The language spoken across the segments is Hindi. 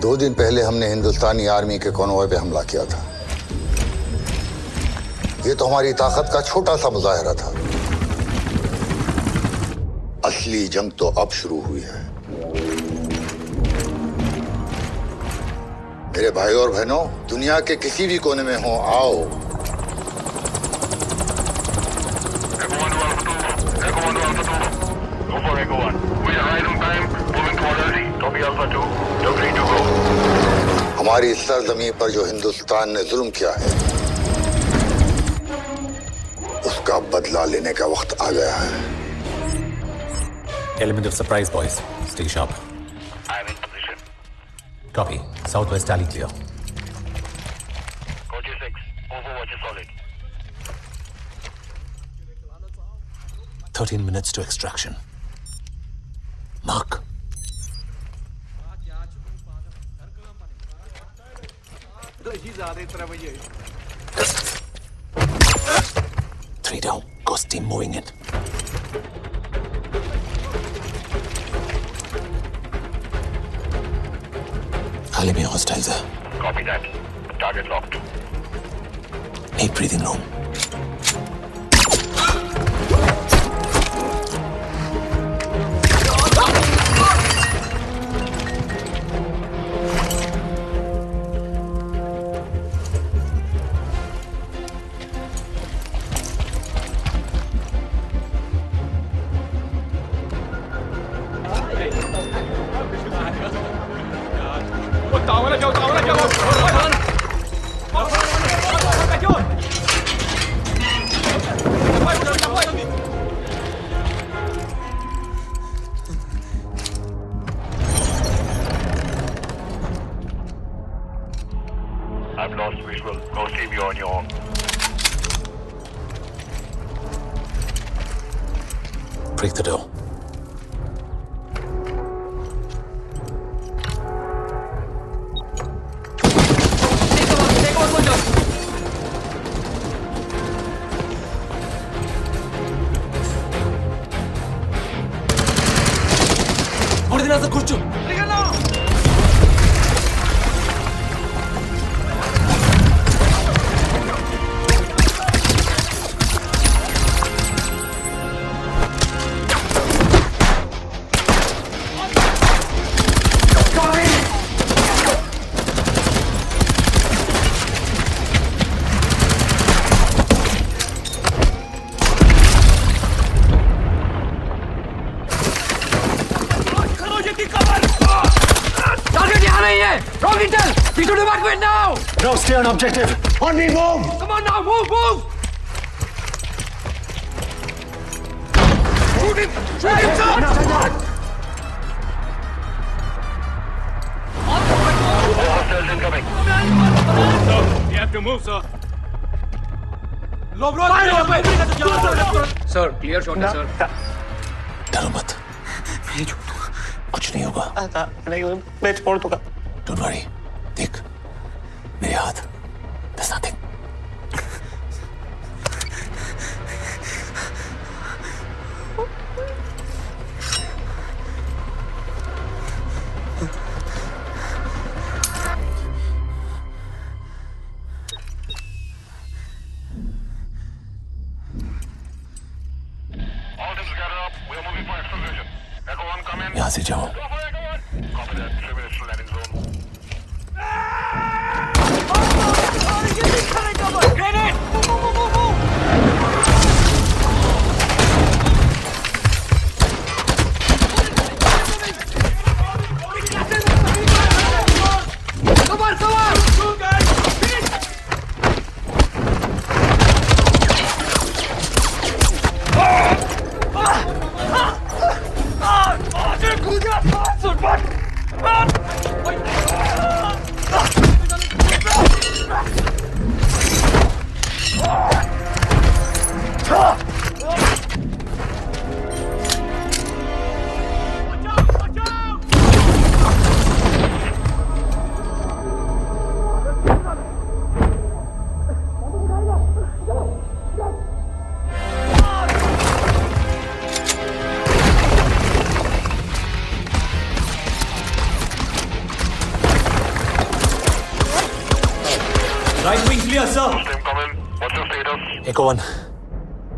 2 दिन पहले हमने हिंदुस्तानी आर्मी के कॉन्वॉय पे हमला किया था। ये तो हमारी ताकत का छोटा सा मुजाहिरा था। असली जंग तो अब शुरू हुई है। मेरे भाई और बहनों, दुनिया के किसी भी कोने में हो, आओ। हमारी सरजमीन पर जो हिंदुस्तान ने जुल्म किया है, उसका बदला लेने का वक्त आ गया है। Element of surprise, boys. Stay sharp. I am in position. Copy. Southwest alley clear. Coach 6, overwatch is solid. 13 minutes to extraction. Mark. Three down. Ghost team moving in. Alley में hostiles है. Copy that. Target locked. Need breathing room. I've lost visual. Ghost team, you're on your own. Break the door. Ordinanza kurcu. Wrong intel! We should evacuate now! No, stay on objective. On me, move! Come on now, move, move! Shoot him! Shoot him, sir! Hostiles incoming. Sir, we have to move, sir. Low blow! Sir, clear shot है, sir. डरो मत. कुछ नहीं होगा. मैं छोड़ दूंगा. Don't worry. देख, मेरे हाथ. There's nothing. All teams gather up. We are moving for excavation. Echo 1, come in. यहाँ से जाओ. Go for Echo 1. Copy that. 3 minutes to landing zone. Grenade! Move, move, move, move, move! Come on, come on! Right wing clear, sir. Team come in. What's your status? Echo 1.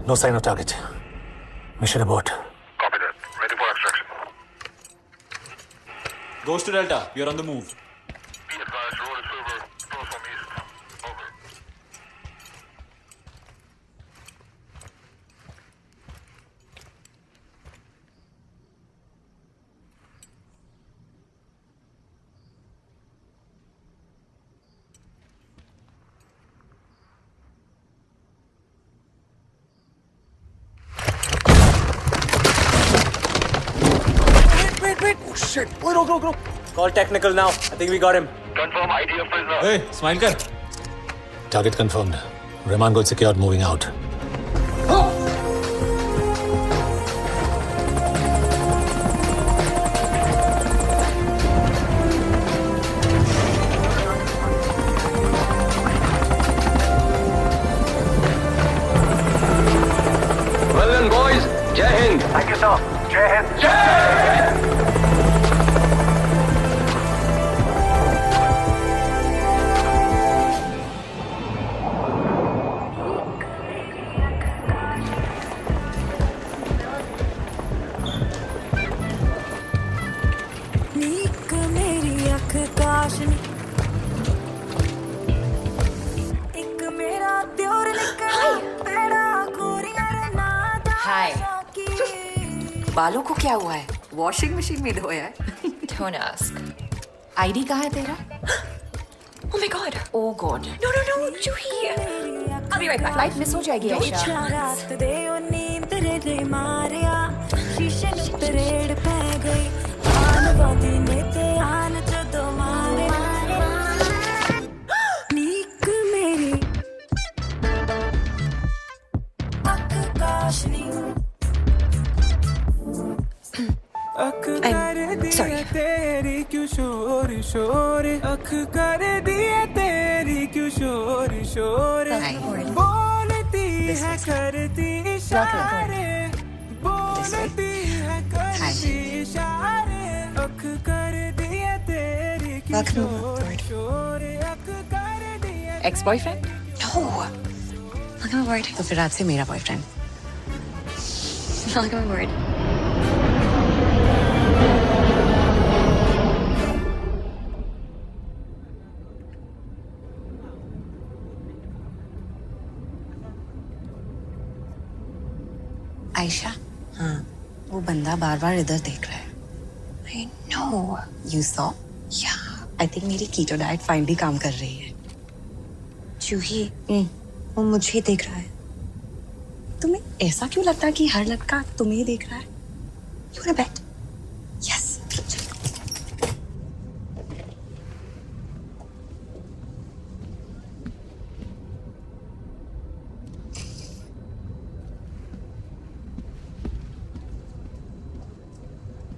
No sign of target. Mission abort. Copy that. Ready for extraction. Ghost to Delta, you're on the move. Be advised, road is over. Close from east. Over. Wait. Oh shit. Wait, go. Call technical now. I think we got him. Confirm ID of prisoner. Hey, smile kar. Target confirmed. Rahman got secured, moving out. Well done, boys. Jai Hind. Thank you, sir. Jai Hind. नीक मेरी अख काशनी एक मेरा त्योर निकला पेड़ा कोरिया रे नादा हाय। शौकी। बालों को क्या हुआ है? वॉशिंग मशीन में धोया है? Don't ask. आईडी कहाँ है तेरा? Oh my god. Oh God. No, Juhi. I'll be right back. Flight miss हो जाएगी आयशा। रात दे ओ नींद रे मारिया शीशे नु तरेड़ पै गई आन वादी ने ते आन जदों मारे नीक मेरी अख काशनी I'm sorry. तेरी क्यों शोर अख कर दिए तेरी क्यों शोर Hi. बोलती है करती इशारे बोलती है करती इशारे अख कर दिए तेरी क्यों शोर अख कर दिए Ex-boyfriend? No. Welcome aboard. तो फिर आज से मेरा बॉयफ्रेंड। Welcome aboard. आयशा, हाँ, वो बंदा बार बार इधर देख रहा है। I know. You saw? Yeah. I think मेरी कीटो डाइट फाइनली काम कर रही है। Juhi. वो मुझे देख रहा है। तुम्हें ऐसा क्यों लगता है कि हर लड़का तुम्हें ही देख रहा है? You wanna bet? Yes.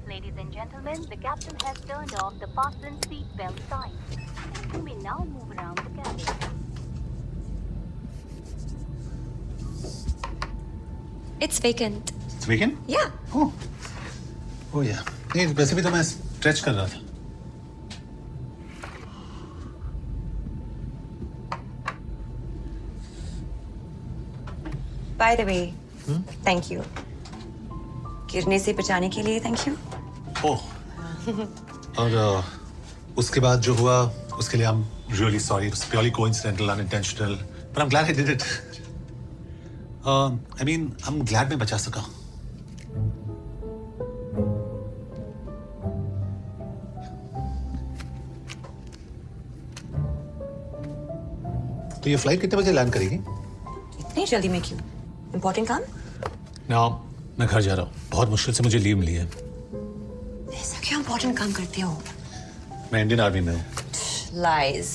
Ladies and gentlemen, the captain has turned off the fasten seatbelt signs. You may now move around the cabin. It's vacant. Weekend? Yeah. Oh yeah. नहीं वैसे भी तो मैं स्ट्रेच कर रहा था। By the way, thank you. गिरने से बचाने के लिए thank you. ओह। और उसके बाद जो हुआ उसके लिए I'm really sorry. It was purely coincidental, unintentional. But I'm glad I did it. I mean, I'm glad मैं बचा सका। तो ये फ्लाइट कितने बजे लैंड करेगी? इतनी जल्दी में क्यों? Important काम? ना, मैं घर जा रहा हूँ। बहुत मुश्किल से मुझे लीव मिली है। ऐसा क्या important काम करते हो? मैं इंडियन आर्मी में हूँ। Lies.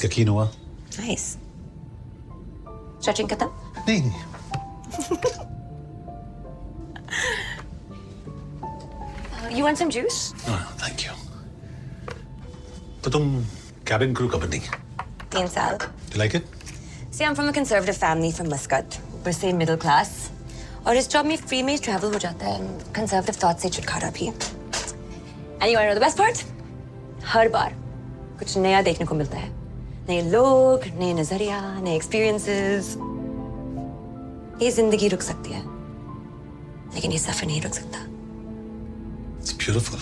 यकीन हुआ? Nice. Stretching खत्म? नहीं। You want some juice? Thank you. तो तुम cabin crew कब बनी? 3 साल. Do you like it? See, I'm from a conservative family from Muscat. ऊपर से middle class. और इस जॉब में फ्री में ट्रैवल हो जाता है, कंजर्वेटिव थॉट से छुटकारा भी। And you want to know the best part? हर बार कुछ नया देखने को मिलता है, नए लोग, नए नजरिया, नए एक्सपीरियंसेस। ये जिंदगी रुक सकती है, लेकिन ये सफर नहीं रुक सकता। It's beautiful.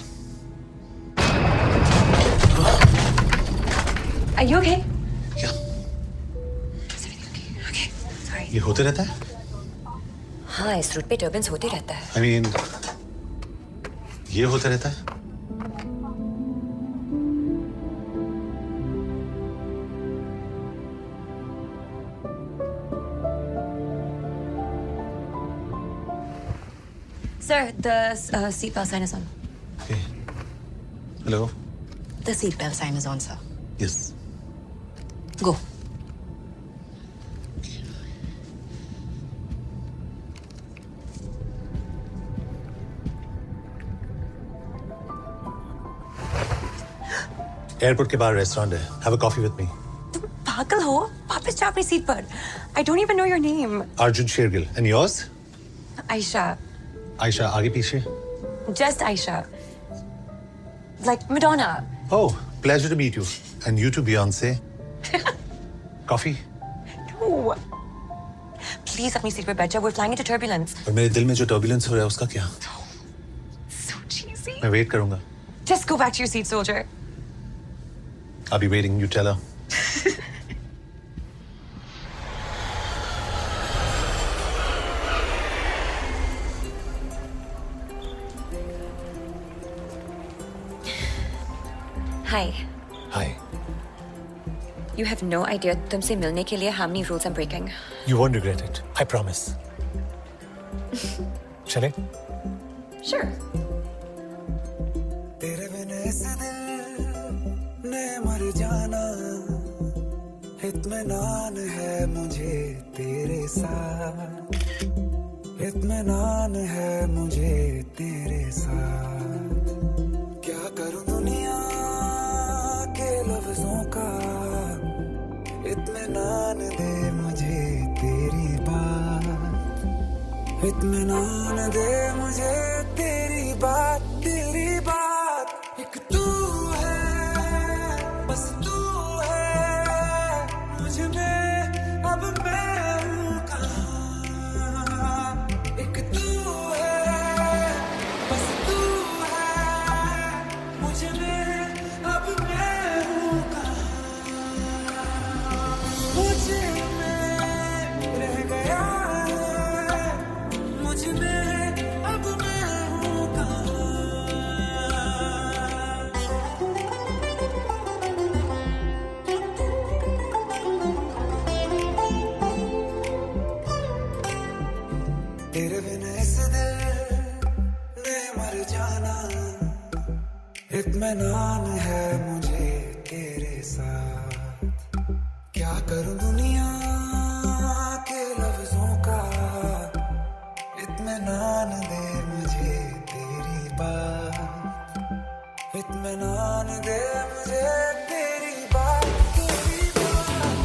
Are you okay? क्या? Is everything okay? Okay, sorry. ये होते रहता है? हाँ, इस रूट पे टर्बुलेंस होते रहता है। I mean, ये होते रहता है? Sir, the seatbelt sign is on. Okay. Hello? The seatbelt sign is on, sir. Yes. Go. Airport के बाहर रेस्टोरेंट है। Have a coffee with me. तुम पागल हो? वापस जा अपनी सीट पर। I don't even know your name. Arjun Shergill. And yours? Aisha. Aisha, आगे पीछे? Just Aisha. Like Madonna. Oh, pleasure to meet you. And you too, Beyonce. Coffee? No. Please अपनी सीट पर बैठ जा। We're flying into turbulence. और मेरे दिल में जो turbulence हो रहा है उसका क्या? So cheesy. मैं वेट करूंगा। Just go back to your seat, soldier. I'll be waiting. You tell her. Hi. Hi. You have no idea तुमसे मिलने के लिए how many rules I'm breaking. You won't regret it. I promise. चले? Sure. तेरे बिन इस दिल ने मर जाना, इत्मीनान है मुझे तेरे साथ, इत्मीनान है मुझे तेरे साथ। क्या करूं दुनिया के लफ्जों का, इत्मीनान दे मुझे तेरी बात, इत्मीनान दे मुझे तेरी बात, तेरी बात। एक तू है, बस तू है, मुझ में अब मैं हूँ कहाँ। एक तू है, बस तू है, मुझ में अब मैं हूँ कहाँ। मुझ में रह गया है, मुझ में अब मैं हूँ कहाँ। तेरे बिन इस दिल ने मर जाना, इत्मीनान है मुझे तेरे साथ। क्या करूं दुनिया के लफ्जों का, इत्मीनान दे मुझे तेरी बात, इत्मीनान दे मुझे तेरी बात, तेरी बात।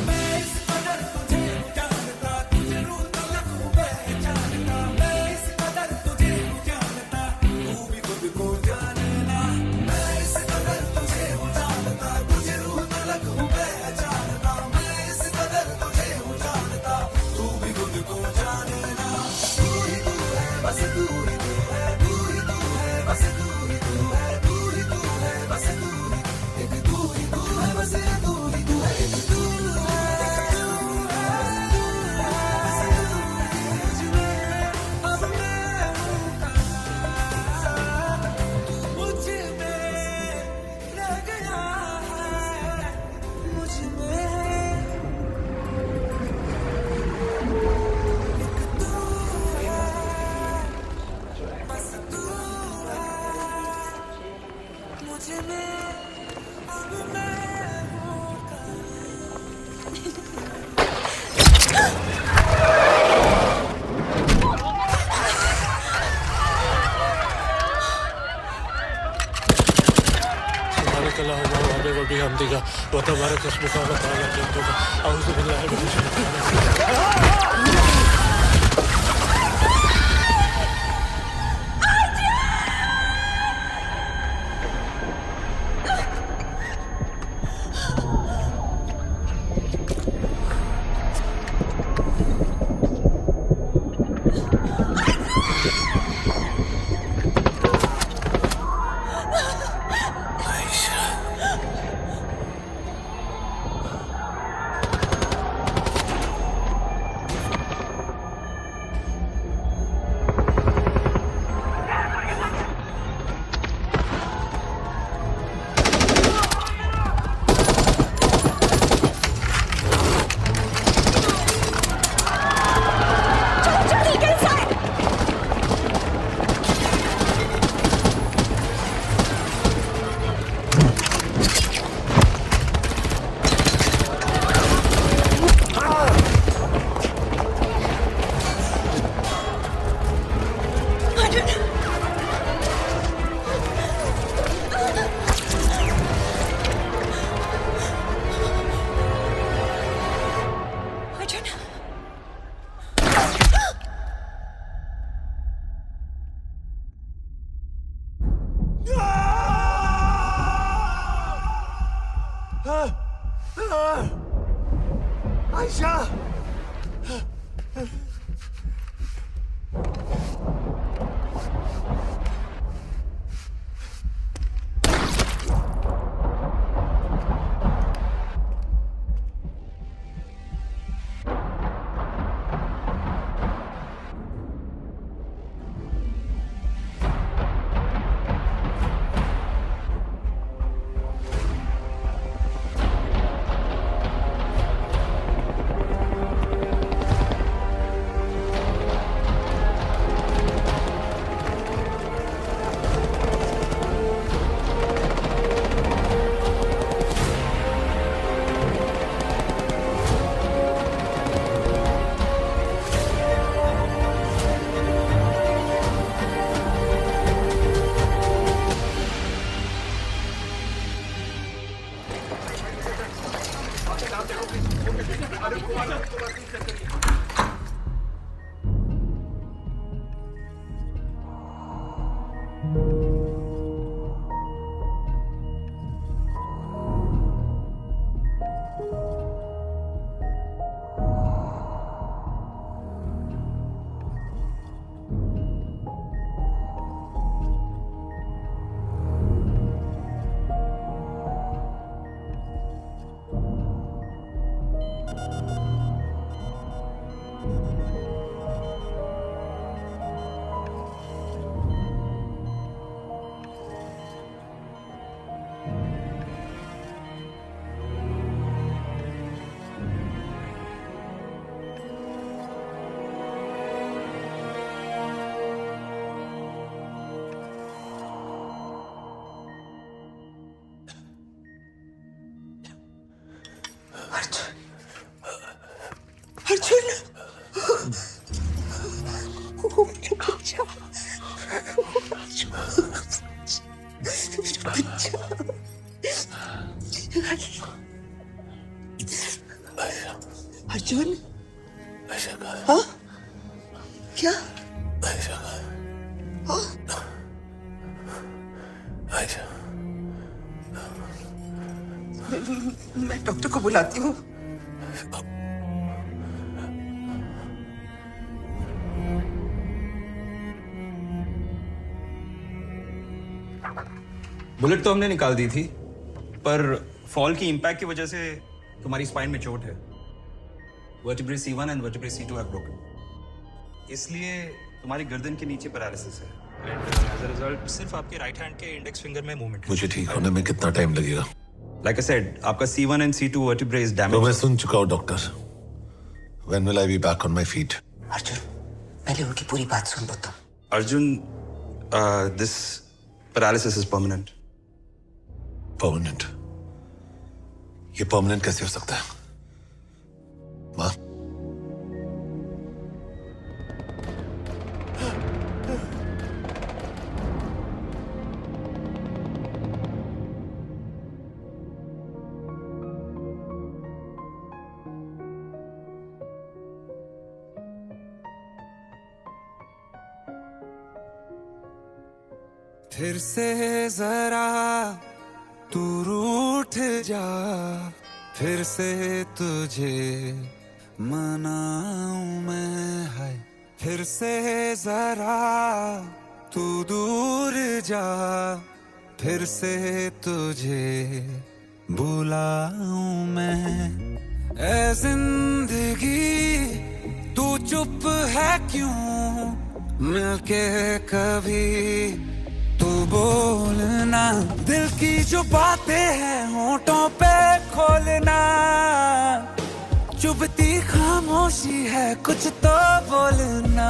मैं इस कदर तुझे जानता, तुझे रू तलक हूँ पहचानता। मैं इस कदर तुझे जानता, तू भी खुद को जानना। मैं इस कदर तुझे जानता, तुझे रू तलक हूँ पहचानता। मैं इस कदर तुझे जानता, तू भी खुद को जानना। तू ही तू है, बस तू ही तू है, तू ही तू है, बस तू ही तू है, तू ही तू है, बस तू ही, एक तू ही तू है, बस तू ही तू है, एक तू है, बस तू ही मुझ में अब मैं हूँ कहाँ। तू मुझ में रह गया है, मुझ में एक तू है, बस तू है, मुझ में अब मैं हूँ सुभानक अल्लाहुम्मा व बिहम्दिका व तबारक अस्मुका व तआला जद्दुका। औज़ु बिल्लाहि मिनश शैतानिर रजीम। आयशा अर्जुन ओ मेरा बच्चा अर्जुन हाँ क्या हाँ मैं डॉक्टर को बुलाती हूँ। बुलेट तो हमने निकाल दी थी, पर फॉल की इंपैक्ट की वजह से तुम्हारी स्पाइन में चोट है। Vertebrae C1 and vertebrae C2 have broken, इसलिए तुम्हारी गर्दन के नीचे पैरालिसिस है। एज अ रिजल्ट सिर्फ आपके राइट हैंड के इंडेक्स फिंगर में मूवमेंट। मुझे ठीक होने में कितना टाइम लगेगा? लाइक आई सेड, आपका C1 and C2 vertebrae is damage. तो मैं सुन चुका हूँ doctor. When will I be back on my feet? Arjun पहले उनकी पूरी बात सुन लो। Arjun, this paralysis is permanent. Permanent? ये परमानेंट कैसे हो सकता है? माँ, फिर से जरा तू रूठ जा, फिर से तुझे मनाऊं मैं, है फिर से जरा तू दूर जा, फिर से तुझे बुलाऊं मैं। ए जिंदगी तू चुप है क्यों, मिलके कभी तू बोलना, दिल की जो बातें हैं होठों पे खोलना, चुभती खामोशी है कुछ तो बोलना,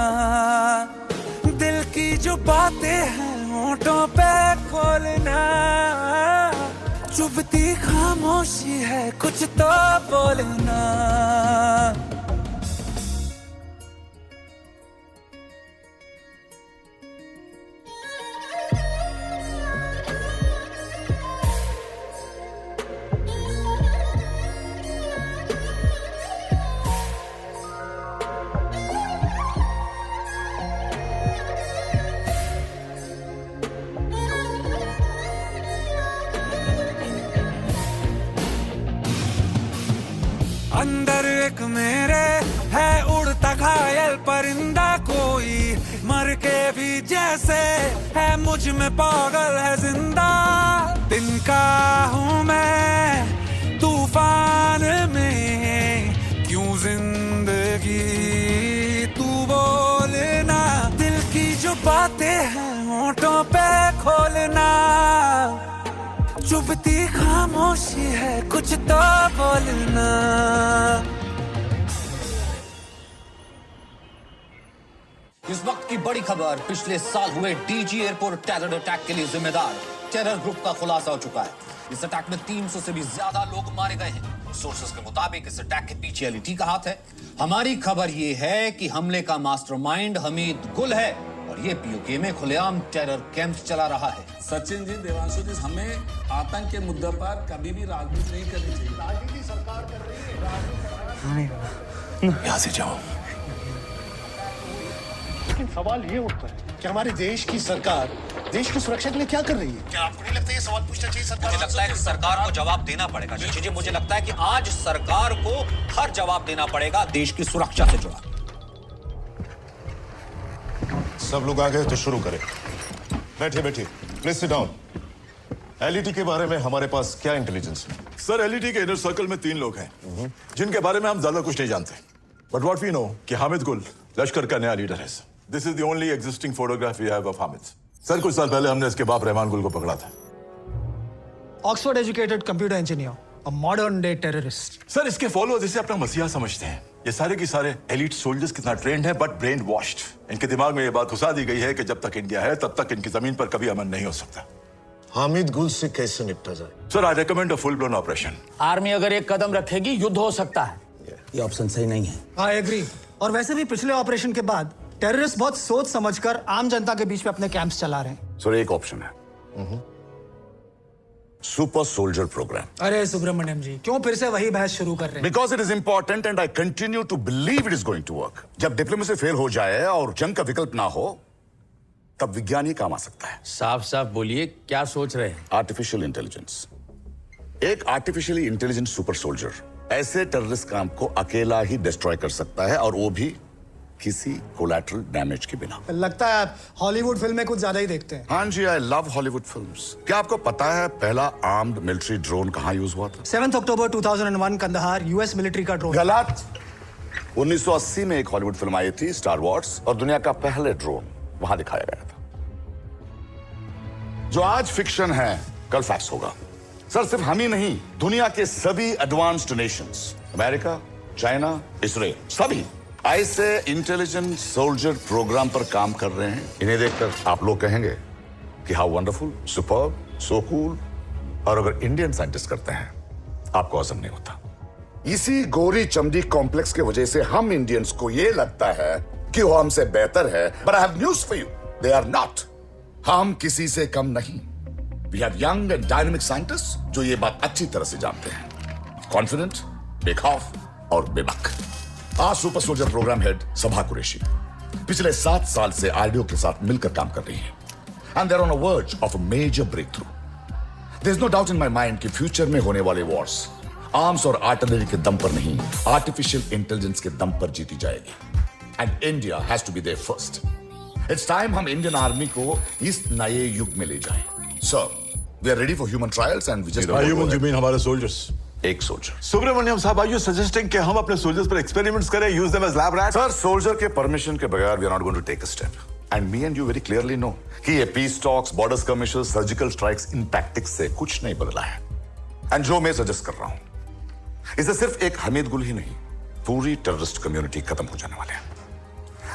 दिल की जो बातें हैं होठों पे खोलना, चुभती खामोशी है कुछ तो बोलना। अंदर एक मेरे है उड़ता घायल परिंदा कोई, मर के भी जैसे है मुझ में पागल है जिंदा। तिनका हूँ मैं तूफान में, क्यों जिंदगी तू बोलना, दिल की जो बातें हैं होठों पे खोलना। चुभती खामोशी है कुछ तो बोलना। इस वक्त की बड़ी खबर, पिछले साल हुए डीजी एयरपोर्ट टेरर अटैक के लिए जिम्मेदार टेरर ग्रुप का खुलासा हो चुका है। इस अटैक में 300 से भी ज्यादा लोग मारे गए हैं। सोर्सेस के मुताबिक इस अटैक के पीछे एलईटी का हाथ है। हमारी खबर यह है कि हमले का मास्टरमाइंड हमीद गुल है और ये पीओके में खुलेआम टेरर कैंप चला रहा है। सचिन जी, देवांशु जी, हमें आतंक के मुद्दे पर कभी भी राजनीति नहीं करनी चाहिए। राजनीति सरकार कर रही है। यहाँ से जाओ। लेकिन सवाल ये उठता है कि हमारे देश की सरकार देश की सुरक्षा के लिए क्या कर रही है? क्या आपको नहीं लगता ये सवाल पूछना चाहिए सरकार? मुझे लगता है कि सरकार को जवाब देना पड़ेगा। जी, मुझे लगता है कि आज सरकार को हर जवाब देना पड़ेगा देश की सुरक्षा से जुड़ा। सब लोग आ गए तो शुरू करें। बैठिए बैठिए, प्लीज सिट डाउन। एलईटी के बारे में हमारे पास क्या इंटेलिजेंस है? सर, एलईटी के इनर सर्कल में 3 लोग हैं जिनके बारे में हम ज्यादा कुछ नहीं जानते, बट व्हाट वी नो कि हामिद गुल लश्कर का नया लीडर है। This is the only existing photograph we have of Hamid. Sir, कुछ साल पहले हमने इसके बाप रहमान गुल को पकड़ा था। Oxford educated computer engineer, a modern day terrorist. Sir, इसके फॉलोअर्स इसे अपना मसीहा समझते हैं। ये सारे के सारे एलीट सोल्जर्स कितना ट्रेंड है बट ब्रेन वॉश्ड। इनके दिमाग में ये बात घुसा दी गई है कि जब तक इंडिया है तब तक इनकी जमीन पर कभी अमन नहीं हो सकता। हामिद गुल से कैसे निपटा जाए? Sir, I recommend a full blown operation. Army अगर एक कदम रखेगी युद्ध हो सकता है। ये ऑप्शन सही नहीं है। I agree. और वैसे भी पिछले ऑपरेशन के बाद टेररिस्ट बहुत सोच समझकर आम जनता के बीच में अपने कैंप्स चला रहे हैं। सर, एक ऑप्शन है, सुपर सोल्जर प्रोग्राम। अरे सुब्रमण्यम जी, क्यों फिर से वही बहस शुरू कर रहे हैं? Because it is important and I continue to believe it is going to work. जब डिप्लोमेसी फेल हो जाए और जंग का विकल्प ना हो, तब विज्ञान ही काम आ सकता है। साफ साफ बोलिए, क्या सोच रहे हैं? Artificial intelligence. एक आर्टिफिशियली इंटेलिजेंट सुपर सोल्जर ऐसे टेररिस्ट कैंप को अकेला ही डिस्ट्रॉय कर सकता है, और वो भी किसी कोलैटरल डैमेज के बिना। लगता है आप हॉलीवुड फिल्में कुछ ज्यादा ही देखते हैं। हाँ जी, आई लव हॉलीवुड फिल्म्स। क्या आपको पता है पहला आर्म्ड मिलिट्री ड्रोन कहाँ यूज हुआ था? 7 अक्टूबर 2001 कंदहार, यूएस मिलिट्री का ड्रोन। गलत। 1980 में एक हॉलीवुड फिल्म आई थी, स्टार वॉर्स, और दुनिया का पहले ड्रोन वहां दिखाया गया था। जो आज फिक्शन है, कल फैक्स होगा। सर, सिर्फ हम ही नहीं, दुनिया के सभी advanced Nations, America, China, Israel, सभी ऐसे इंटेलिजेंट सोल्जर प्रोग्राम पर काम कर रहे हैं। इन्हें देखकर आप लोग कहेंगे कि how wonderful, superb, so cool. और अगर इंडियन साइंटिस्ट करते हैं, आपको हजम नहीं होता। इसी गोरी चमड़ी कॉम्प्लेक्स की वजह से हम इंडियंस को यह लगता है कि वो हमसे बेहतर है। But I have news for you, they are not. हम किसी से कम नहीं। We have young and dynamic scientist जो ये बात अच्छी तरह से जानते हैं। कॉन्फिडेंट, बेखौफ और बेबाक। आज सुपर सोल्जर प्रोग्राम हेड सभा कुरैशी पिछले 7 साल से आरडीओ के साथ मिलकर काम कर रही है, and they are on a verge of a major breakthrough. There is no doubt in my mind कि फ्यूचर में होने वाले वॉर्स आर्म्स और आर्टिलरी के दम पर नहीं, आर्टिफिशियल इंटेलिजेंस के दम पर जीती जाएगी, and India has to be there first. It's time हम इंडियन आर्मी को इस नए युग में ले जाएं। Sir, we are ready for human trials and we just you mean हमारे सोल्जर्स? एक सोल्जर। सुब्रमण्यम साहब, आर यू सजेस्टिंग कि हम अपने सोल्जर्स पर एक्सपेरिमेंट्स करें, use them as lab rats? Sir, soldier के परमिशन के बगैर we are not going to take a step. And me and you very clearly know कि ये peace talks, border skirmishes, surgical strikes इन टैक्टिक्स से कुछ नहीं बदला है। एंड जो मैं सजेस्ट कर रहा हूं, इससे सिर्फ एक हमीद गुल ही नहीं, पूरी टेररिस्ट कम्युनिटी खत्म हो जाने वाले हैं।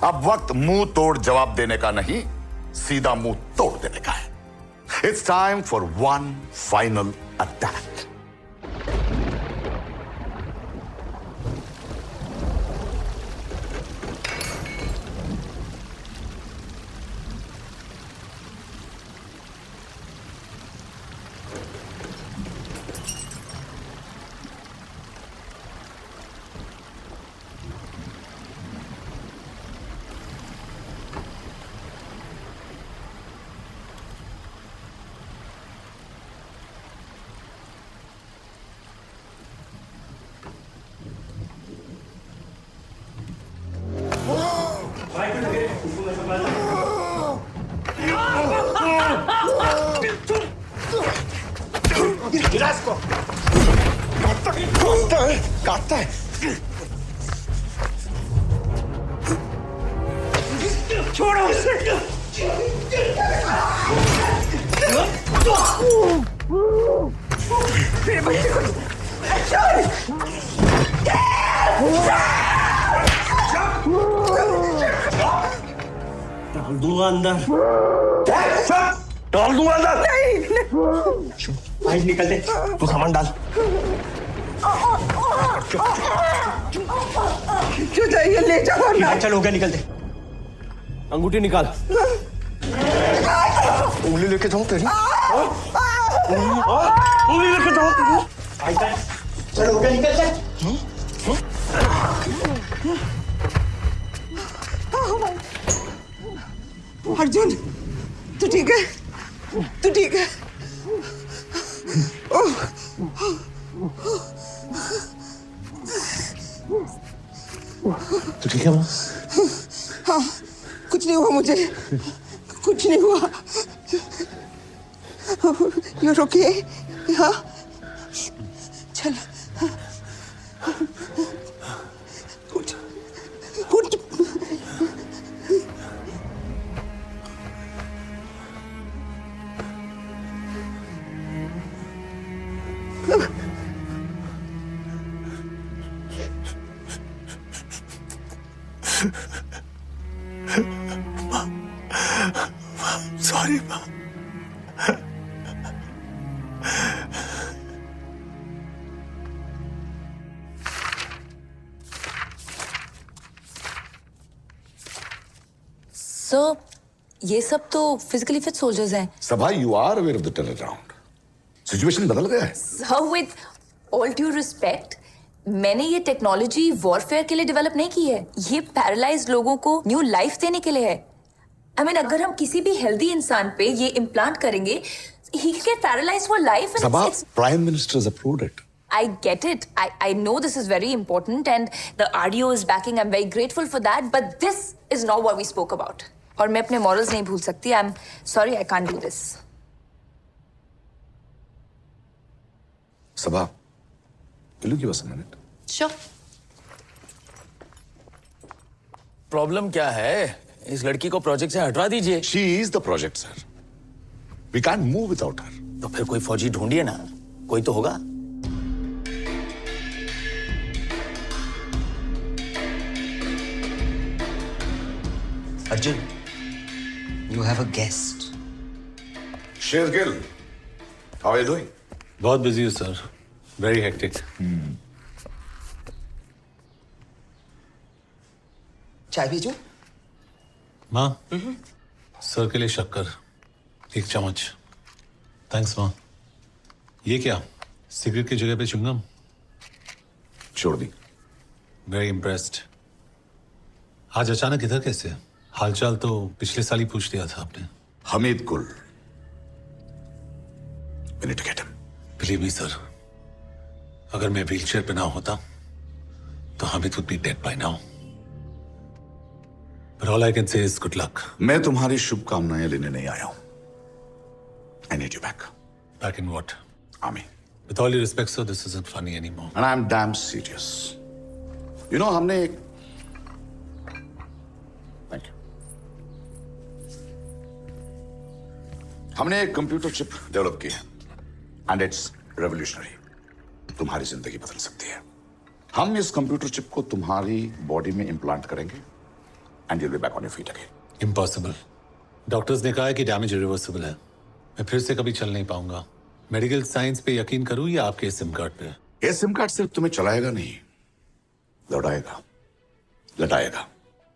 अब वक्त मुंह तोड़ जवाब देने का नहीं, सीधा मुंह तोड़ देने का है। It's time for one final attack. छोड़ो उसे। मेरे बच्चे को छोड़। डाल दूंगा अंदर। डाल दूंगा अंदर। नहीं। भाई निकल दे, तू सामान डाल। क्यों चाहिए? ले जाओ ना। चल हो गया, निकल दे। अंगूठी निकाल। उंगली लेके जाऊं तेरी? उंगली लेके जाऊं तेरी? चल हो गया, निकल चल। अर्जुन, तू ठीक है? तू ठीक है? तू ठीक है माँ? हाँ, कुछ नहीं हुआ मुझे, कुछ नहीं हुआ। You're okay? हाँ, चल। उठ, उठ। सॉरी माँ। सर, ये सब तो फिजिकली फिट सोल्जर्स हैं। सभा, you are aware of the turnaround. Situation बदल गया है। Sir, with all due respect, मैंने ये टेक्नोलॉजी वॉरफेयर के लिए डेवलप नहीं की है। ये पैरालाइज्ड लोगों को न्यू लाइफ देने के लिए है। I mean, अगर हम किसी भी हेल्दी इंसान पे ये इम्प्लांट करेंगे, he can get paralyzed for life. And सभा, it's prime minister has approved it. I get it. I know this is very important and the RDO is backing. I'm very grateful for that. But this is not what we spoke about. और मैं अपने morals नहीं भूल सकती. I'm sorry, I can't do this. सभा, will you give us a minute? Sure. Problem क्या है? इस लड़की को प्रोजेक्ट से हटवा दीजिए। She is the project, sir. We can't move without her. तो फिर कोई फौजी ढूंढिए ना, कोई तो होगा। Arjun, you have a guest. Sher Gill, how are you doing? बहुत बिजी हूँ सर, वेरी हेक्टिक। चाय भेजूं? माँ, सर के लिए शक्कर 1 चम्मच। थैंक्स माँ। ये क्या, सिगरेट की जगह पे च्युइंगम? छोड़ दी। Very impressed. आज अचानक इधर कैसे? हालचाल तो पिछले साल ही पूछ लिया था आपने। हमीद गुल। We need to get him. Believe me, sir. अगर मैं व्हीलचेयर पे ना होता, तो Hamid would be dead by now. But all I can say is good luck. मैं तुम्हारी शुभकामनाएं लेने नहीं आया हूं। I need you back. Back in what? Army. With all due respect, sir, this isn't funny anymore. And I'm damn serious. You know, हमने एक Thank you. हमने एक कंप्यूटर चिप डेवलप की है एंड इट्स रेवोल्यूशनरी। तुम्हारी जिंदगी बदल सकती है। हम इस कंप्यूटर चिप को तुम्हारी बॉडी में इम्प्लांट करेंगे and you'll be back on your feet again. Impossible. Doctors ने कहा है कि डैमेज इरिवर्सिबल है। मैं फिर से कभी चल नहीं पाऊंगा। मेडिकल साइंस पे यकीन करूं या आपके सिम कार्ड पे? ये सिम कार्ड सिर्फ तुम्हें चलाएगा नहीं, लौटाएगा, लटाएगा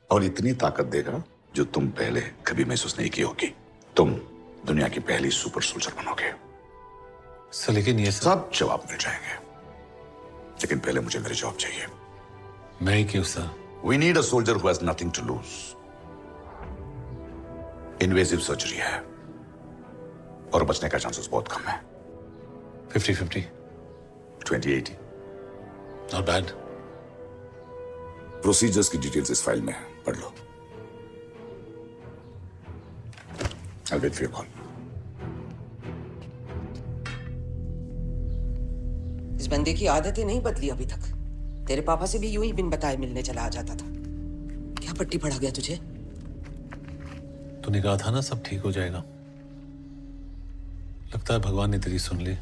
और इतनी ताकत देगा जो तुम पहले कभी महसूस नहीं की होगी। तुम दुनिया की पहली सुपर सोल्जर बनोगे। सर, लेकिन ये सब जवाब मिल जाएंगे, लेकिन पहले मुझे मेरी जॉब चाहिए। मैं ही क्यों sir? We need a soldier who has nothing to lose. Invasive surgery है और बचने का चांसेस बहुत कम है। 50-50. 20-80. Not bad. प्रोसीजर्स की डिटेल्स इस फाइल में है, पढ़ लो। I'll wait for your call. इस बंदे की आदतें नहीं बदली अभी तक। तेरे पापा से भी यूं ही बिन बताए मिलने चला आ जाता था। क्या पट्टी पड़ा गया तुझे? तूने कहा था ना सब ठीक हो जाएगा। लगता है भगवान ने तेरी सुन ली।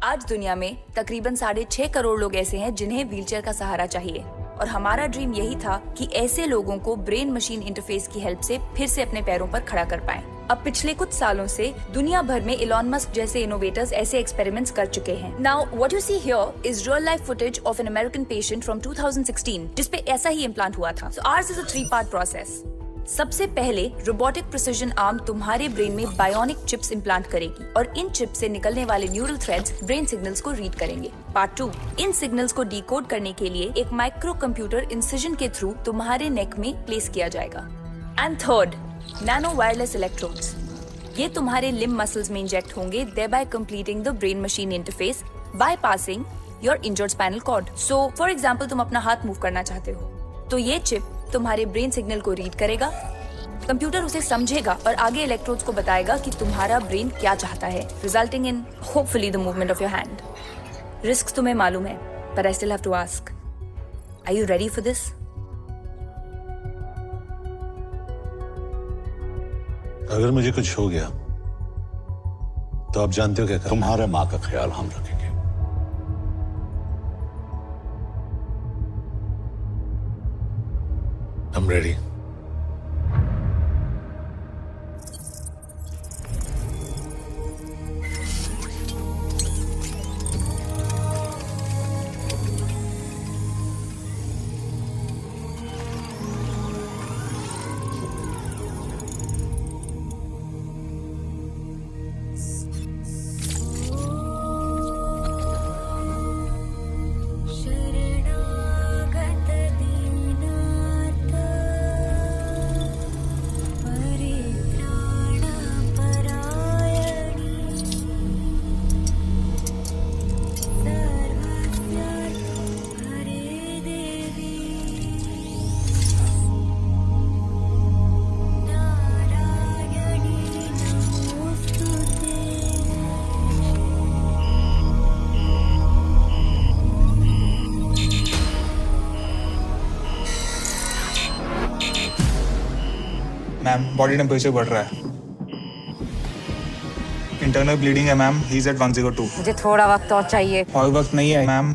आज दुनिया में तकरीबन 6.5 करोड़ लोग ऐसे हैं जिन्हें व्हीलचेयर का सहारा चाहिए, और हमारा ड्रीम यही था कि ऐसे लोगों को ब्रेन मशीन इंटरफेस की हेल्प से फिर से अपने पैरों पर खड़ा कर पाएं। अब पिछले कुछ सालों से दुनिया भर में इलॉन मस्क जैसे इनोवेटर्स ऐसे एक्सपेरिमेंट्स कर चुके हैं। Now what you see here is real life footage of an American patient from 2016 जिसपे ऐसा ही इम्प्लांट हुआ था। So ours is a 3-part process. सबसे पहले रोबोटिक प्रिसिजन आर्म तुम्हारे ब्रेन में बायोनिक चिप्स इम्प्लांट करेगी और इन चिप्स से निकलने वाले न्यूरल थ्रेड्स ब्रेन सिग्नल्स को रीड करेंगे। पार्ट 2, इन सिग्नल्स को डिकोड करने के लिए एक माइक्रो कंप्यूटर इंसिजन के थ्रू तुम्हारे नेक में प्लेस किया जाएगा। And third, nano wireless electrodes. ये तुम्हारे लिम्ब मसल्स में इंजेक्ट होंगे, thereby completing the brain machine interface, bypassing your injured spinal cord. So, for example, तुम अपना हाथ मूव करना चाहते हो, तो ये चिप तुम्हारे ब्रेन सिग्नल को रीड करेगा, कंप्यूटर उसे समझेगा और आगे इलेक्ट्रोड्स को बताएगा कि तुम्हारा ब्रेन क्या चाहता है, resulting in hopefully the movement of your hand. Risk तुम्हें मालूम है, but I still have to ask, are you ready for this? अगर मुझे कुछ हो गया तो आप जानते हो क्या करना? तुम्हारे माँ का ख्याल हम रखेंगे। I'm ready. शरणागत दीनार्थ परित्राण परायणी सर्वस्यार्थ हरे देवी नारायणी नमोस्तुते। मैम बॉडी टेम्परेचर बढ़ रहा है, इंटरनल ब्लीडिंग है मैम, ही इज एट 102। मुझे थोड़ा वक्त और चाहिए। और वक्त नहीं है ma'am,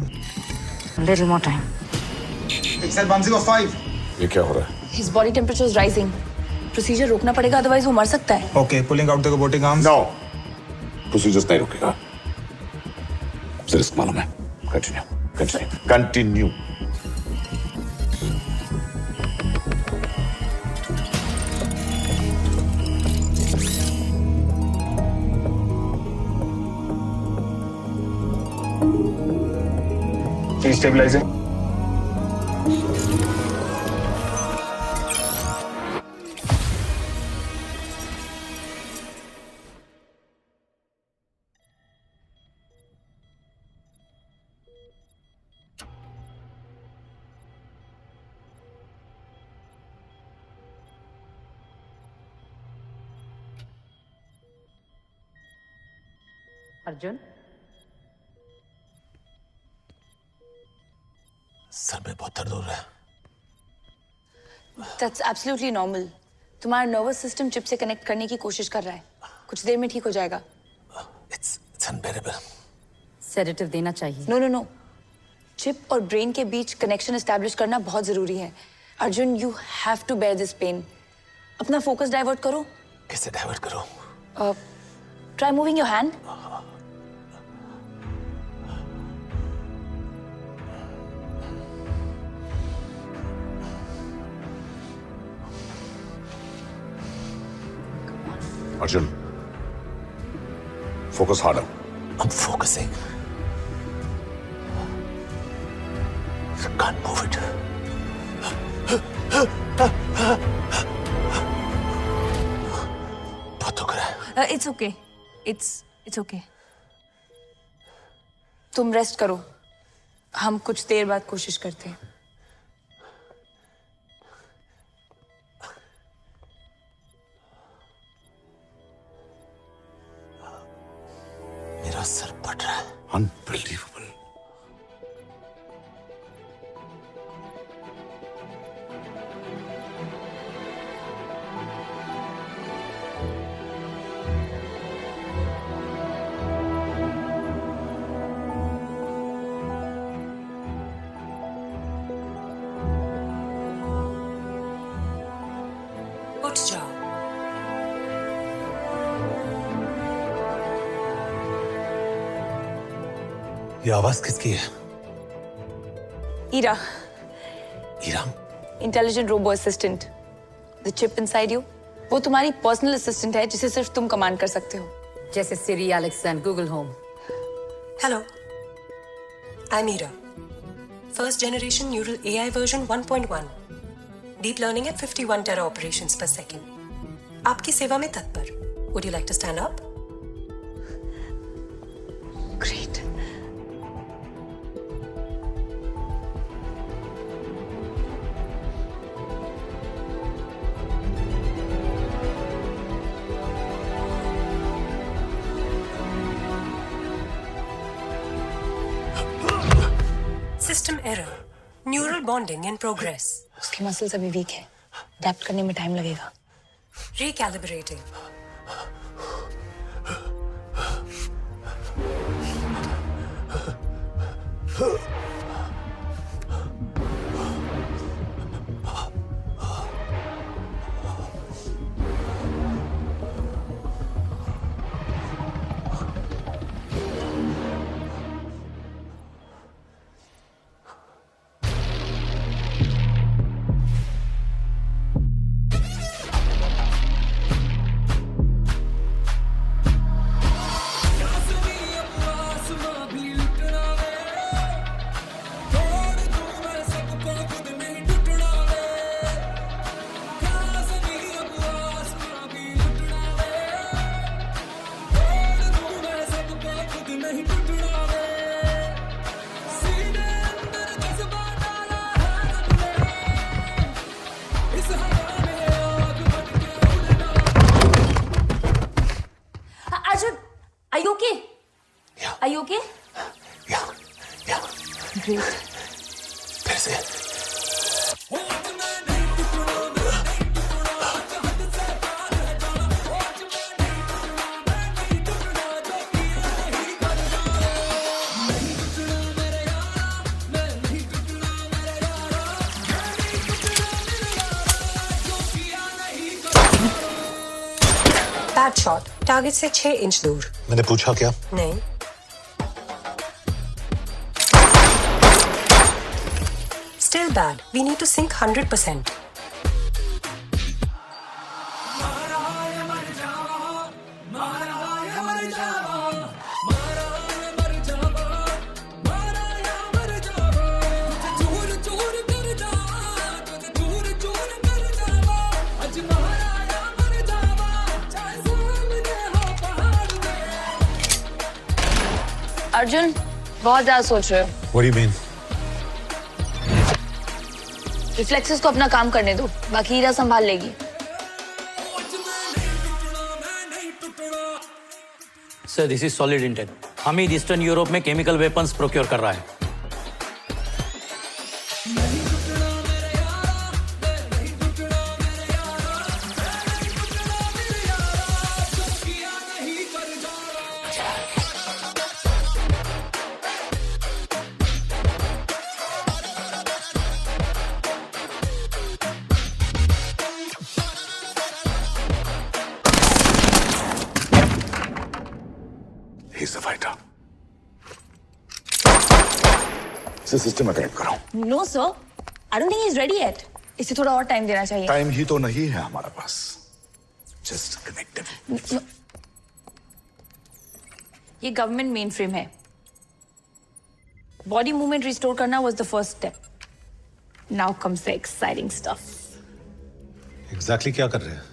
little more time. It's at 105। ये क्या हो रहा है? His body temperature is rising. Procedure रोकना पड़ेगा, अदरवाइज वो मर सकता है। Okay, pulling out the robotic arms. No, procedure नहीं रुकेगा। मुझे रिस्क मालूम है। कंटिन्यू। स्टेबलाइजिंग। अर्जुन, सर में बहुत दर्द हो रहा है। That's absolutely normal. तुम्हारा नर्वस सिस्टम चिप से कनेक्ट करने की कोशिश कर रहा है, कुछ देर में ठीक हो जाएगा। It's unbearable. सेडेटिव देना चाहिए। नो नो नो, चिप और ब्रेन के बीच कनेक्शन एस्टैब्लिश करना बहुत जरूरी है। Arjun, you have to bear this pain. अपना फोकस डाइवर्ट करो। कैसे डाइवर्ट करो? Try moving your hand. Arjun, focus harder. I'm focusing. I can't move it. बहुत दुख रहा है। It's okay. It's okay. तुम रेस्ट करो, हम कुछ देर बाद कोशिश करते हैं। मेरा सर फट रहा है। Unbelievable. ये आवाज किसकी है? IRA, IRA? Intelligent robo assistant. The chip inside you, वो तुम्हारी पर्सनल असिस्टेंट है जिसे सिर्फ तुम कमांड कर सकते हो, जैसे Siri, Alexa and Google Home. Hello, I am Ira, first generation neural AI version 1.1, deep learning at 51 tera operations per second. आपकी सेवा में तत्पर। Would you like to stand up? Great. System error, neural bonding in progress. उसके मसल्स अभी वीक है, अडैप्ट करने में टाइम लगेगा। रिकैलिब्रेटिंग। Arjun, are you okay? Yeah. Are you okay? Yeah. Great. फिर से। बैड शॉट, टारगेट से 6 इंच दूर। मैंने पूछा क्या? नहीं। Still bad. We need to sync 100%. Arjun, बहुत ज्यादा सोच रहे हो। What do you mean? Reflexes को अपना काम करने दो, बाकी हीरा संभाल लेगी। Sir, this is solid Intel. Hamid eastern Europe में केमिकल वेपन्स प्रोक्योर कर रहा है। He's the fighter. इसे सिस्टम में कनेक्ट करो। No sir, I don't think he's ready yet. इसे थोड़ा और टाइम देना चाहिए। टाइम ही तो नहीं है हमारे पास। Just connect him. ये गवर्नमेंट मेन फ्रेम है। बॉडी मूवमेंट रिस्टोर करना was the first step. Now comes the exciting stuff. Exactly क्या कर रहे हैं?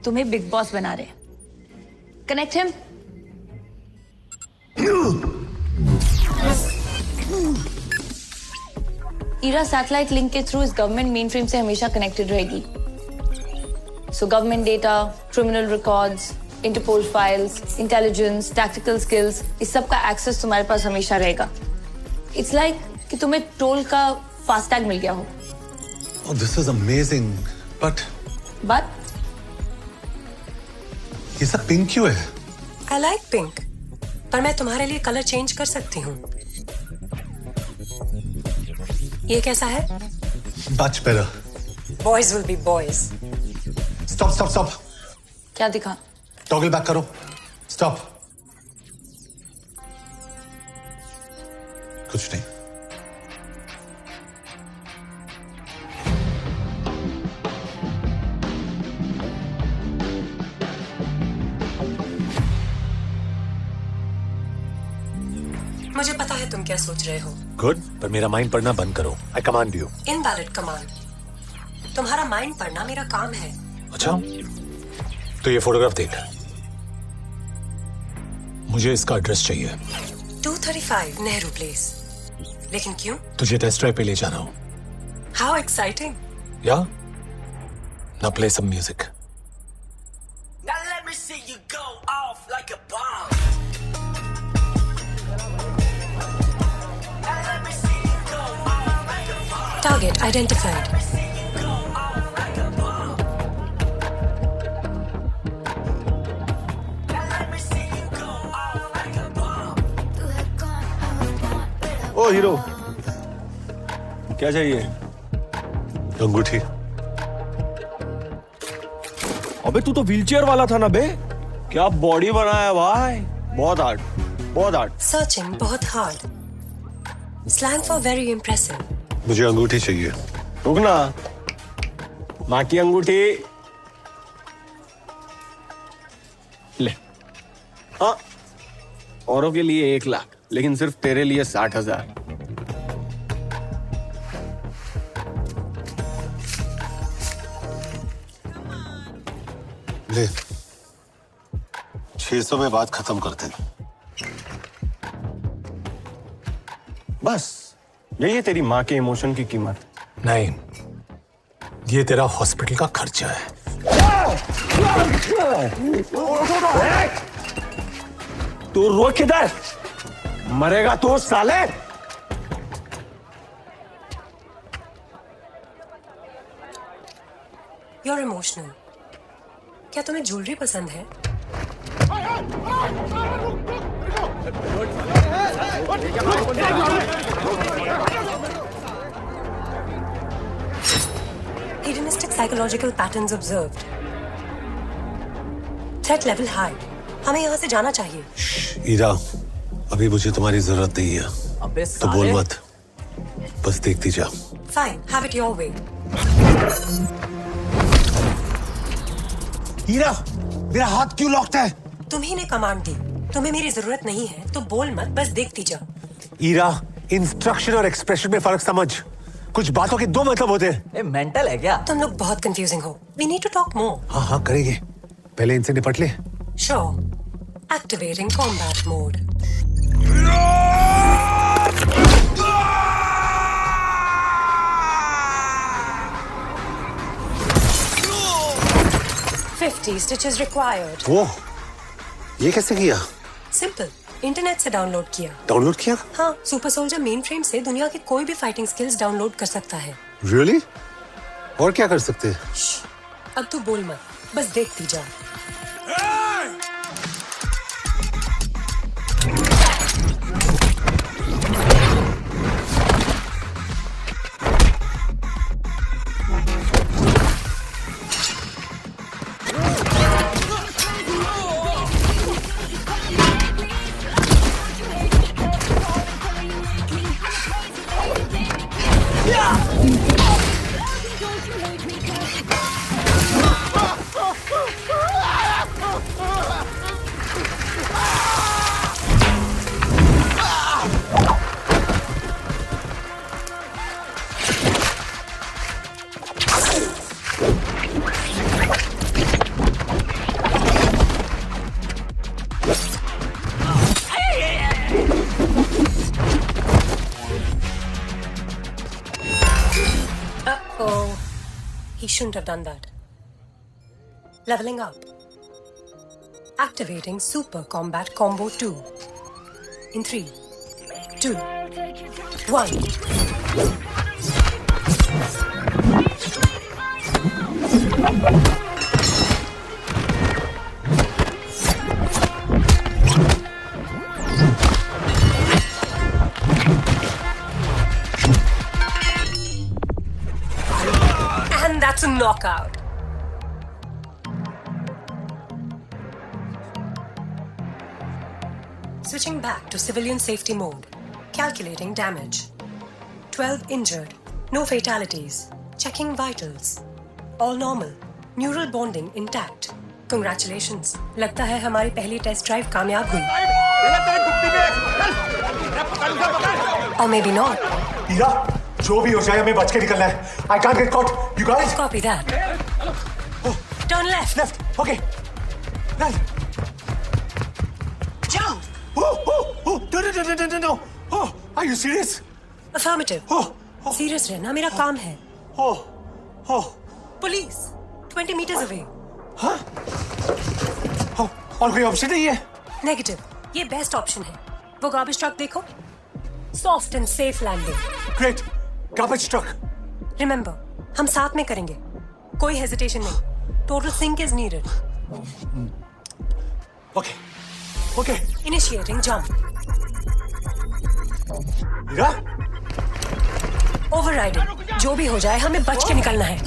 तुम्हें बिग बॉस बना रहे। Connect him. IRA satellite link के थ्रू इस गवर्नमेंट मेन फ्रेम से हमेशा कनेक्टेड रहेगी। So government data, criminal records, Interpol files, intelligence, tactical skills, इस सब का एक्सेस तुम्हारे पास हमेशा रहेगा। इट्स लाइक कि तुम्हें टोल का फास्टैग मिल गया हो। Oh, this is amazing, but ये सब पिंक क्यों है? I like pink, पर मैं तुम्हारे लिए कलर चेंज कर सकती हूँ। ये कैसा है? Much better. Boys will be boys. Stop. क्या दिखा? टॉगल बैक करो। Stop. क्या सोच रहे हो? गुड, पर मेरा माइंड पढ़ना बंद करो। आई कमांड यू। Invalid command. तुम्हारा माइंड पढ़ना मेरा काम है। अच्छा, तो ये फोटोग्राफ देख। मुझे इसका एड्रेस चाहिए। 235 नेहरू प्लेस। लेकिन क्यों? तुझे टेस्ट ड्राइव पे ले जाना हो। How exciting. या ना play some music. Target identified. ओ हीरो, क्या चाहिए? अंगूठी। अबे तू तो व्हीलचेयर वाला था ना बे? क्या बॉडी बनाया है भाई, बहुत हार्ड, बहुत हार्ड। Searching बहुत hard. Slang for very impressive. मुझे अंगूठी चाहिए। रुकना, माँ की अंगूठी ले। हाँ, औरों के लिए 1 लाख, लेकिन सिर्फ तेरे लिए 60,000। ले, 600 में बात खत्म करते हैं। बस यही है तेरी माँ के इमोशन की कीमत? नहीं, ये तेरा हॉस्पिटल का खर्चा है। तू रुक किधर? मरेगा तो साले। You're emotional. क्या तुम्हें ज्वेलरी पसंद है? Hedonistic psychological patterns observed. Threat level high. हमें यहाँ से जाना चाहिए। ईरा, अभी मुझे तुम्हारी जरूरत नहीं है। अबे तो बोल मत, बस देखती जा। Fine, have it your way. हीरा, मेरा हाथ क्यों लॉक्ड है? तुम्ही ने कमांड दी। तुम्हें मेरी जरूरत नहीं है तो बोल मत, बस देखती जा। ईरा, इंस्ट्रक्शन और एक्सप्रेशन में फर्क समझ। कुछ बातों के 2 मतलब होते हैं। मेंटल है क्या? तुम लोग बहुत कंफ्यूजिंग हो। We need to talk more. हाँ हाँ करेंगे, पहले इनसे निपट ले। Sure. Activating combat mode. $50 stitches required. वो ये कैसे किया? Simple. इंटरनेट से डाउनलोड किया। डाउनलोड किया? हाँ, सुपर सोल्जर मेन फ्रेम से दुनिया के कोई भी फाइटिंग स्किल्स डाउनलोड कर सकता है। Really? और क्या कर सकते हैं? अब तू बोल मत, बस देखती जा। Uh-oh. He shouldn't have done that. Leveling up. Activating Super Combat Combo 2. In 3, 2, 1. And that's a knockout. Switching back to civilian safety mode. Calculating damage. 12 injured. No fatalities. Checking vitals. All normal. Neural bonding intact. Congratulations. लगता है हमारी पहली टेस्ट ड्राइव कामयाब हुई। Or maybe not. हीरा, जो भी हो जाए हमें बच के निकलना है. I can't get caught. You got it? Copy that. Turn left. Left. Okay. Right. Jump. No. Oh, are you serious? Affirmative. Serious रहना मेरा काम है. Police. 20 meters away. और कोई ऑप्शन नहीं है? Negative. ये बेस्ट ऑप्शन है. वो garbage truck देखो. Soft and safe landing. Great. Garbage truck. Remember, हम साथ में करेंगे. कोई hesitation नहीं. Total sync is needed. Okay. Initiating jump. Heera? Overriding. जो भी हो जाए हमें बच के निकलना है.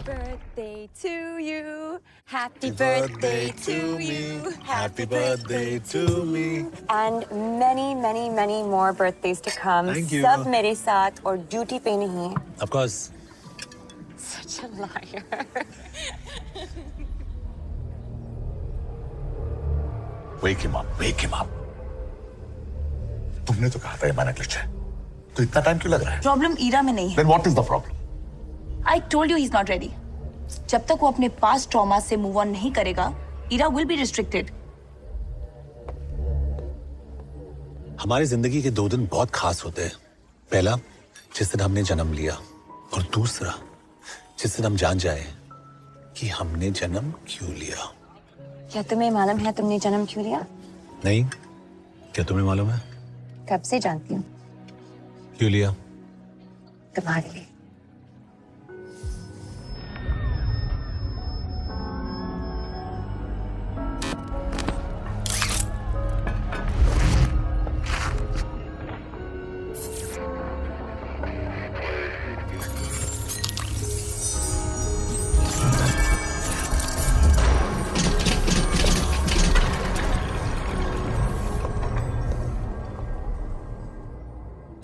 Birthday to you. Happy birthday to you. Happy birthday to me. And many, many, many more birthdays to come. Thank you. सब मेरे साथ और ड्यूटी पे नहीं. Of course. Such a liar. Wake him up. Wake him up. तुमने तो कहा था ये मैंने ग्लिच है. तो इतना टाइम क्यों लग रहा है? प्रॉब्लम ईरा में नहीं है. Then what is the problem? I told you he's not ready. जब तक वो अपने पास्ट ट्रॉमा से मूव ऑन नहीं करेगा, ईरा will be restricted. हमारी जिंदगी के 2 दिन बहुत खास होते हैं. पहला, जिस दिन हमने जन्म लिया, और दूसरा, जिस दिन हम जान जाए कि हमने जन्म क्यों लिया. क्या तुम्हें मालूम है तुमने जन्म क्यों लिया? नहीं, क्या तुम्हें मालूम है? कब से जानती हूँ. क्यों लिया? तुम्हारे लिए.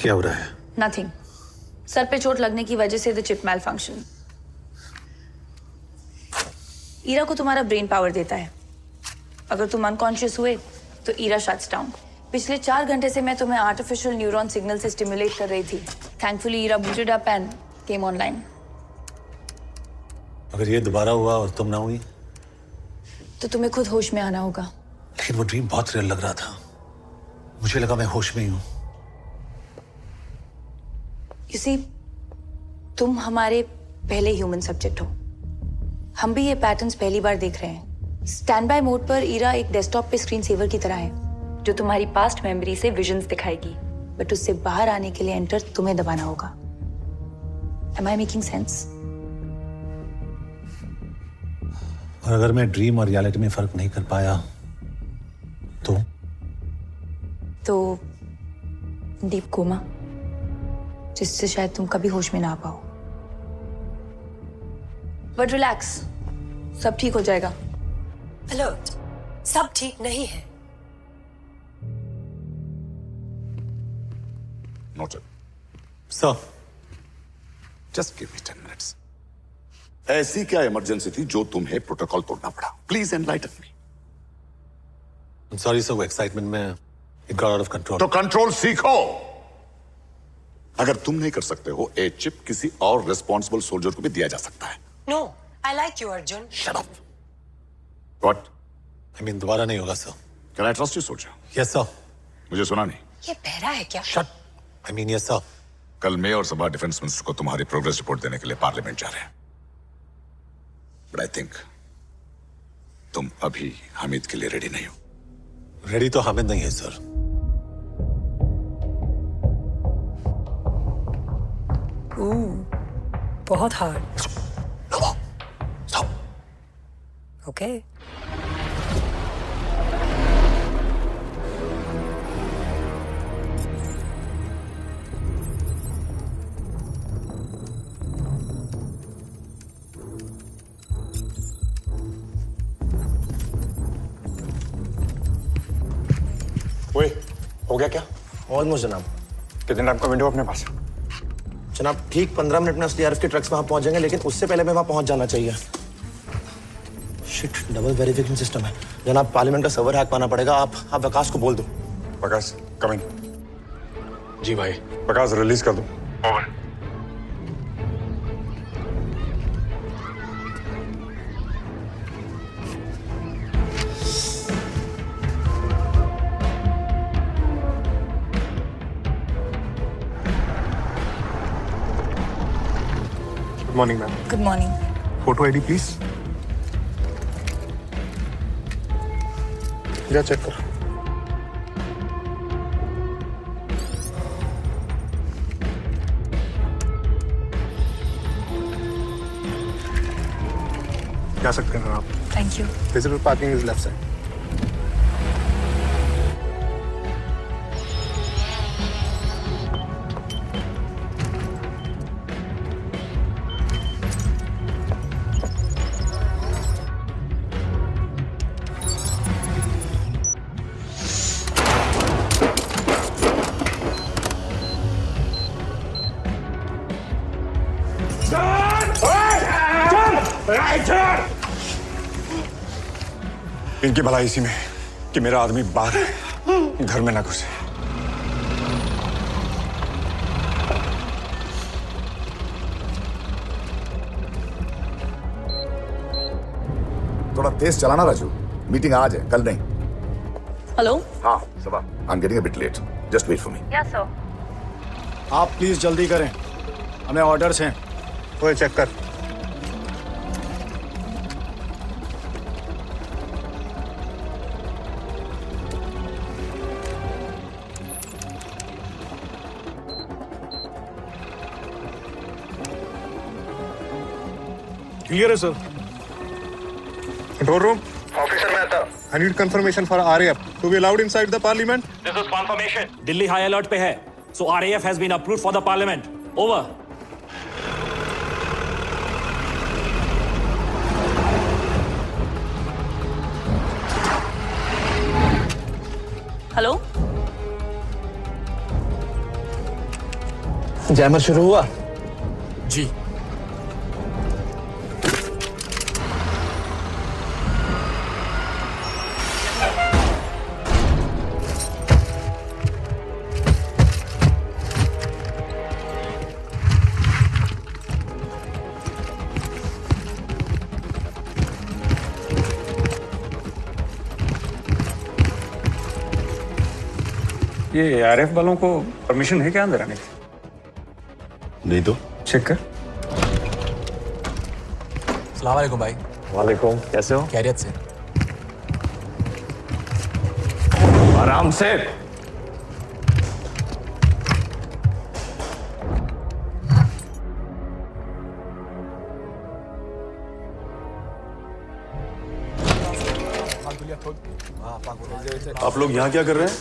क्या हो रहा है? Nothing. सर पे चोट लगने की वजह से the chip malfunction. IRA को तुम्हारा ब्रेन पावर देता है. अगर तुम अनकॉन्शियस हुए तो ईरा शट्स डाउन. पिछले 4 घंटे से मैं तुम्हें आर्टिफिशियल न्यूरॉन सिग्नल से स्टिमुलेट कर रही थी. Thankfully IRA booted up and came online. अगर ये दोबारा हुआ और तुम ना हुई तो तुम्हें खुद होश में आना होगा. लेकिन वो ड्रीम बहुत रियल लग रहा था. मुझे लगा मैं होश में ही हूं. You see, तुम हमारे पहले ह्यूमन सब्जेक्ट हो. हम भी ये पैटर्न्स पहली बार देख रहे हैं. स्टैंड बाय मोड पर ईरा एक डेस्कटॉप पे स्क्रीन सेवर की तरह है, जो तुम्हारी पास्ट मेमोरी से विजन्स दिखाएगी. बट उससे बाहर आने के लिए एंटर तुम्हें दबाना होगा. Am I making sense? और अगर मैं ड्रीम और रियलिटी में फर्क नहीं कर पाया तो डीप कोमा, जिससे शायद तुम कभी होश में ना आ पाओ. बट रिलैक्स, सब ठीक हो जाएगा. Alert. सब ठीक नहीं है. Noted. So, just give me 10 minutes. ऐसी क्या इमरजेंसी थी जो तुम्हें प्रोटोकॉल तोड़ना पड़ा? Please enlighten me. I'm sorry sir, वो एक्साइटमेंट में it got out of control. तो कंट्रोल सीखो. अगर तुम नहीं कर सकते हो, ए चिप किसी और रिस्पॉन्सिबल सोल्जर को भी दिया जा सकता है. No, I like you, Arjun. Shut up. What? I mean, दोबारा नहीं होगा sir. Can I trust you, soldier? Yes sir. मुझे सुना नहीं. ये बहरा है क्या? Shut. I mean, yes sir. कल मैं और सभा डिफेंस मिनिस्टर को तुम्हारी प्रोग्रेस रिपोर्ट देने के लिए पार्लियामेंट जा रहे हैं. But I think तुम अभी हामिद के लिए रेडी नहीं हो. रेडी तो हामिद नहीं है सर. बहुत हार्ड. ओके. ओए, हो गया क्या? ऑलमोस्ट जनाब. कितने टाइम का विंडो अपने पास? जनाब ठीक 15 मिनट में एसडीआरएफ के ट्रक्स वहां पहुंच जाएंगे, लेकिन उससे पहले मैं वहां पहुंच जाना चाहिए. शिट, डबल वेरिफिकेशन सिस्टम है। जनाब, पार्लियामेंट का सर्वर हैक पाना पड़ेगा। आप विकास को बोल दो। विकास, कम इन। जी भाई। विकास, रिलीज कर दो। Over. Good morning ma'am. Good morning. Photo ID please. जा चेक कर। जा सकते हैं आप। Thank you. Visible parking is left side. इनकी भलाई इसी में कि मेरा आदमी बाहर है, घर में ना घुसे। थोड़ा तेज चलाना राजू, मीटिंग आज है, कल नहीं। हेलो। हाँ Saba, I am getting a bit late, just wait for me. Yes sir. आप प्लीज जल्दी करें, हमें ऑर्डर्स हैं। वो चेक कर। क्लियर है sir. Control room, officer Mehta. I need confirmation for RAF to be allowed inside the parliament. This is confirmation. Delhi high alert पे है, so RAF has been approved for the parliament. Over. Hello. Jammer शुरू हुआ? जी। ये आरएफ वालों को परमिशन है क्या अंदर आने की? नहीं तो चेक कर। अस्सलाम वालेकुम भाई। वालेकुम, कैसे हो? खैरियत से। आराम से। आप लोग यहाँ क्या कर रहे हैं?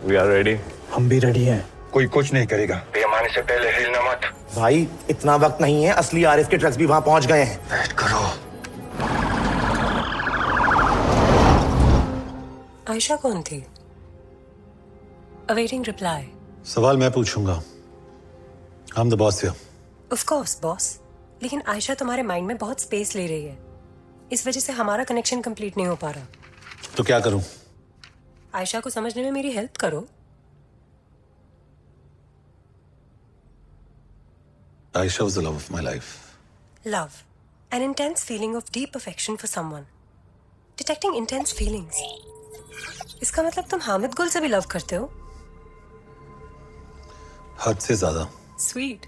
We are ready. हम भी रेडी हैं। कोई कुछ नहीं करेगा। बेईमानी से पहले हिलना मत। भाई इतना वक्त नहीं है, असली आरएफ के ट्रक्स भी वहां पहुंच गए हैं। वेट करो। आयशा कौन थी? Awaiting reply. सवाल मैं पूछूंगा। I'm the boss here. Of course boss, लेकिन आयशा तुम्हारे माइंड में बहुत स्पेस ले रही है, इस वजह से हमारा कनेक्शन कंप्लीट नहीं हो पा रहा। तो क्या करूं? आयशा को समझने में मेरी हेल्प करो। Aisha was the love of my life. Love, an intense feeling of deep affection for someone. Detecting intense feelings. इसका मतलब तुम हामिद गुल से भी लव करते हो? हद से ज्यादा। Sweet,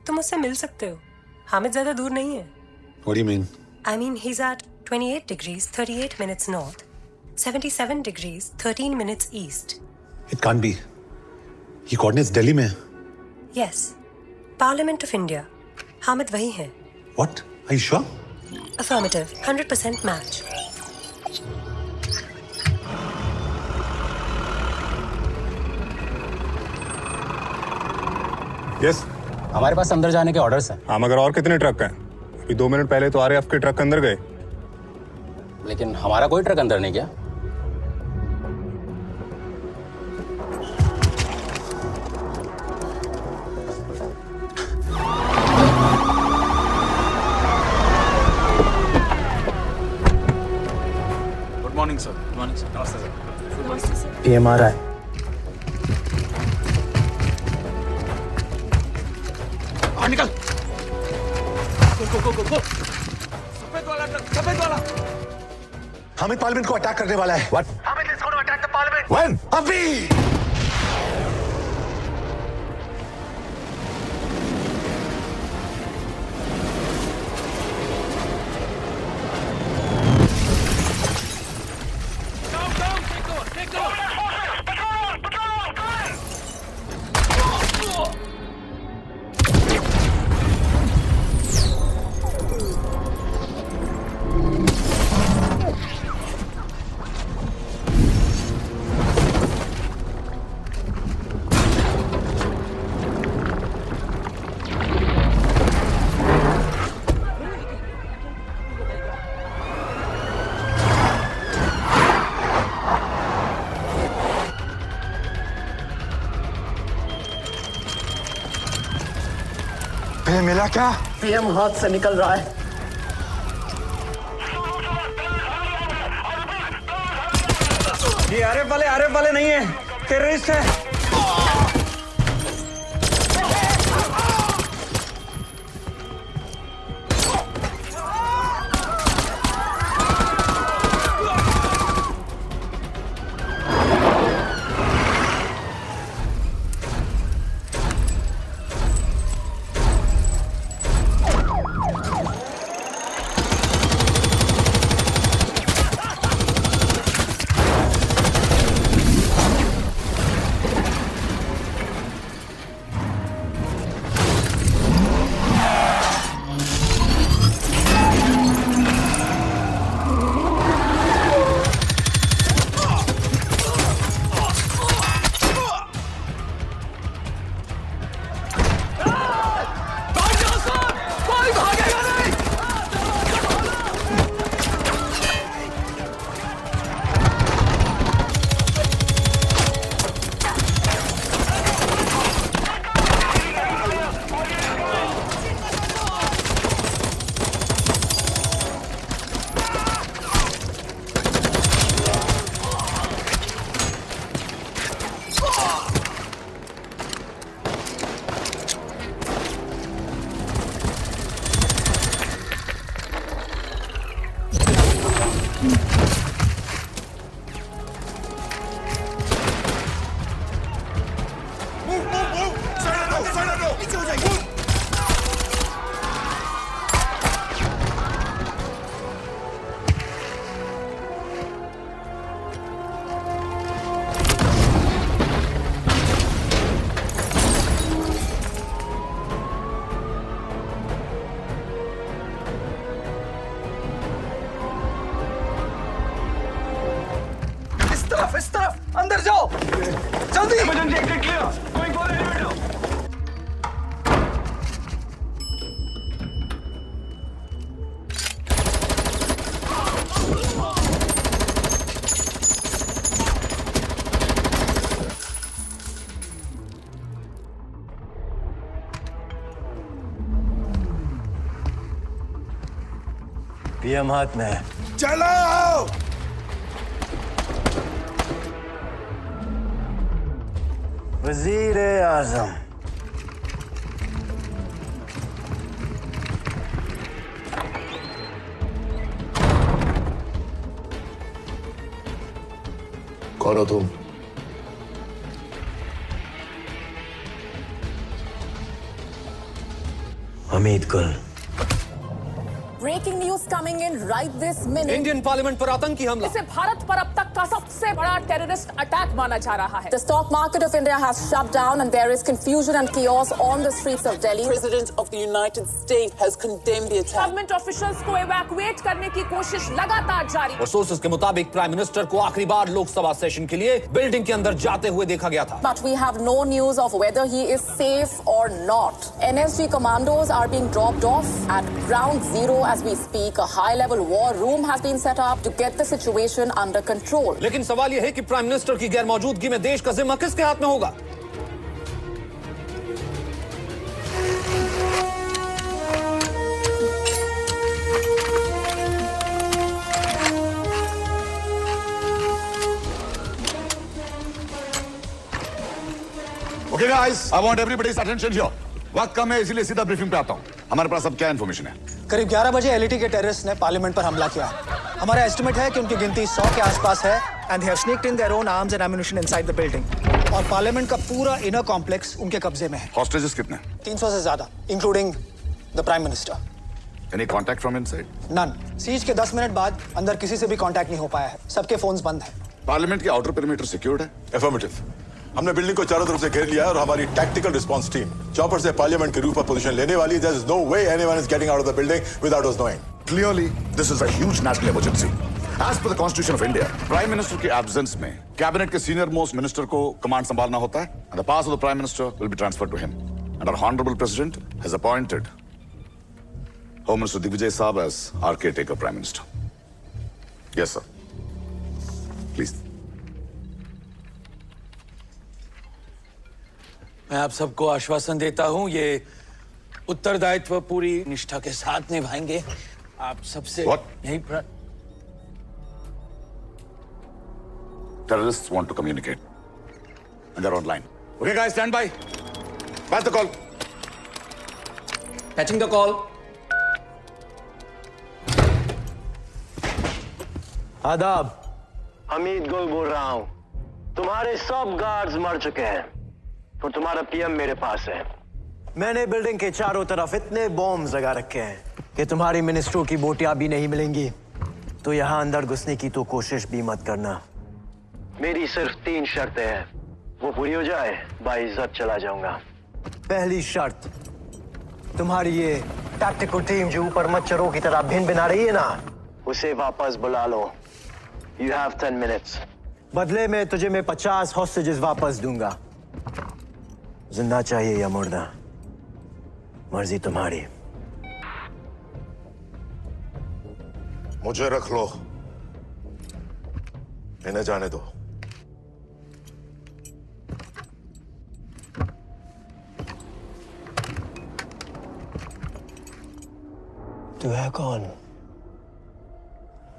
तुम उससे मिल सकते हो। हामिद ज्यादा दूर नहीं है। What do you mean? I mean, he's at 28 degrees 38 minutes north, 77 degrees 13 minutes east. It can't be. He coordinates Delhi में। Yes, Parliament of India. Hamid वही है। What? Are you sure? Affirmative, 100% match. Yes, हमारे पास अंदर जाने के ऑर्डर्स हैं। हाँ, मगर और कितने ट्रक हैं? अभी 2 मिनट पहले तो आरएएफ के ट्रक अंदर गए। लेकिन हमारा कोई ट्रक अंदर नहीं गया। सर। Good morning sir. नमस्ते सर। नमस्ते सर। पीएम आ रहा है। निकल। गो गो गो गो। सफेद वाला ट्रक, सफेद वाला। हामिद पार्लियामेंट को अटैक करने वाला है। What? Hamid is going to attack the parliament. When? अभी। मिला क्या? पीएम हाथ से निकल रहा है। ये आरएफ वाले नहीं है, टेररिस्ट है। इस तरफ अंदर जाओ जल्दी। Emergency exit clear, going for elevator. PM हाथ में है। चलो वजीर आजम कौन हो तुम? हमीद कुल। Breaking news coming in right this minute. Indian parliament पर आतंकी हमला। इसे भारत पर अब तक का सबसे बड़ा टेररिस्ट अटैक माना जा रहा है। The stock market of India has shut down and there is confusion and chaos on the streets of Delhi. President of the United States has condemned the attack. Government officials को evacuate करने की कोशिश लगातार जारी। और सोर्सेस के मुताबिक प्राइम मिनिस्टर को आखिरी बार लोकसभा सेशन के लिए बिल्डिंग के अंदर जाते हुए देखा गया था। But we have no news of whether he is safe or not. NSG commandos are being dropped off at ground zero as we speak. A high-level war room has been set up to get the situation under control. लेकिन सवाल यह है कि प्राइम मिनिस्टर की गैर मौजूदगी में देश का जिम्मा किसके हाथ में होगा? guys, I want everybody's attention here. वक्त कम है इसलिए सीधा ब्रीफिंग पे आता हूँ. हमारे पास अब क्या इन्फॉर्मेशन है? करीब 11 बजे एलईटी के टेररिस्ट ने पार्लियामेंट पर हमला किया. हमारा एस्टिमेट है कि उनकी गिनती 100 के आसपास है and they have sneaked in their own arms and ammunition inside the building. और पार्लियामेंट का पूरा इनर कॉम्प्लेक्स उनके कब्जे में है. Hostages कितने? 300 से ज्यादा, including the Prime Minister. Any contact from inside? None. Siege के 10 मिनट बाद अंदर किसी से भी कांटेक्ट नहीं हो पाया है. सबके फोन्स बंद हैं. पार्लियामेंट के आउटर पेरिमीटर सिक्योर्ड है? Affirmative. हमने बिल्डिंग को चारों तरफ से घेर लिया है और हमारी टैक्टिकल रिस्पांस टीम चॉपर से पार्लियामेंट के रूफ पर पोजीशन लेने वाली है. There is no way anyone is getting out of the building without us knowing. Clearly, this is a huge national emergency. As per the Constitution of India, Prime Minister के absence में कैबिनेट के सीनियर मोस्ट मिनिस्टर को कमांड संभालना होता है. And the powers of the Prime Minister will be transferred to him. And our Honorable President has appointed Home Minister Digvijay Saab as our caretaker Prime Minister. Yes, sir. Please. मैं आप सबको आश्वासन देता हूं, ये उत्तरदायित्व पूरी निष्ठा के साथ निभाएंगे. आप सबसे यही Terrorists want to communicate. And they're online. Okay, guys, stand by. Patch the call. Patching the call. आदाब. हमीद गुल बोल रहा हूं. तुम्हारे सब गार्ड्स मर चुके हैं और तुम्हारा पीएम मेरे पास है. मैंने बिल्डिंग के चारों तरफ इतने बॉम्ब्स लगा रखे हैं कि तुम्हारी मिनिस्ट्रों की बोटियां भी नहीं मिलेंगी. तो यहां अंदर घुसने की तो कोशिश भी मत करना. मेरी सिर्फ 3 शर्तें हैं. वो पूरी हो जाए, बाइज्जत चला जाऊंगा. पहली शर्त, तुम्हारी ये टैक्टिकल टीम जो ऊपर मच्छरों की तरह भिन भिना रही है ना, उसे वापस बुला लो. You have 10 minutes. बदले में तुझे मैं 50 हॉस्टेजेस वापस दूंगा. जिंदा चाहिए या मुर्दा, मर्जी तुम्हारी. मुझे रख लो, इन्हें जाने दो. तू है कौन?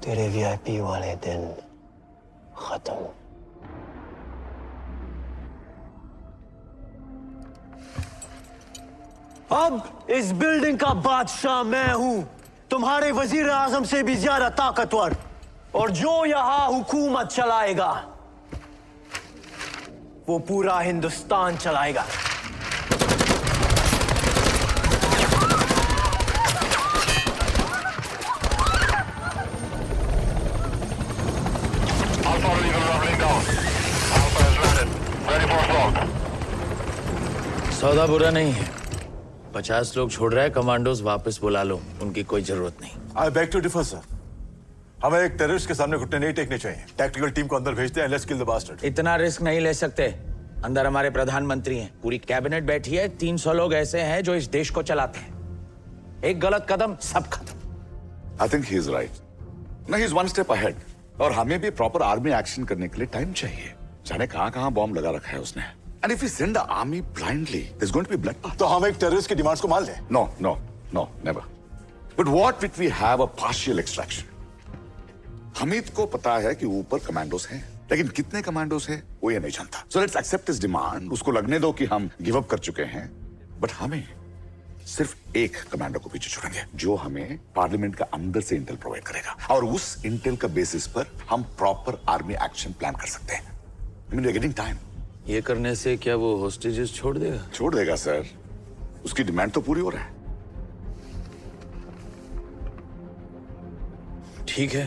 तेरे वीआईपी वाले दिन खत्म. अब इस बिल्डिंग का बादशाह मैं हूं, तुम्हारे वजीर आजम से भी ज्यादा ताकतवर. और जो यहां हुकूमत चलाएगा वो पूरा हिंदुस्तान चलाएगा. सौदा बुरा नहीं है. 50 लोग छोड़ रहा है, कमांडोज वापस बुला लो, उनकी कोई जरूरत नहीं. I beg to differ, sir. हमें एक टेररिस्ट के सामने घुटने नहीं टेकने चाहिए. टैक्टिकल टीम को अंदर भेजते हैं. Let's kill the bastard. इतना रिस्क नहीं ले सकते. अंदर हमारे प्रधानमंत्री हैं, पूरी कैबिनेट बैठी है. 300 लोग ऐसे हैं जो इस देश को चलाते हैं. एक गलत कदम सब खत्म. I think he is right. No, he is one step ahead. और हमें भी प्रॉपर आर्मी एक्शन करने के लिए टाइम चाहिए. जाने कहां बॉम्ब लगा रखा है उसने. And if we send the army blindly, there's going to be bloodbath. तो हम एक टेररिस्ट की डिमांड्स को मान लें? No, never. But what if we have a partial extraction? Hamid को पता है कि ऊपर कमांडोस हैं, लेकिन कितने कमांडोस हैं वो ये नहीं जानता. So let's accept his demand. उसको लगने दो कि हम गिव अप कर चुके हैं. बट हमें सिर्फ एक कमांडो को पीछे छोड़ेंगे जो हमें पार्लियामेंट का अंदर से इंटेल प्रोवाइड करेगा. और उस इंटेल का बेसिस पर हम प्रॉपर आर्मी एक्शन प्लान कर सकते हैं. I mean, we're getting time. ये करने से क्या वो होस्टेजेस छोड़ देगा? छोड़ देगा सर. उसकी डिमांड तो पूरी हो रहा है. ठीक है,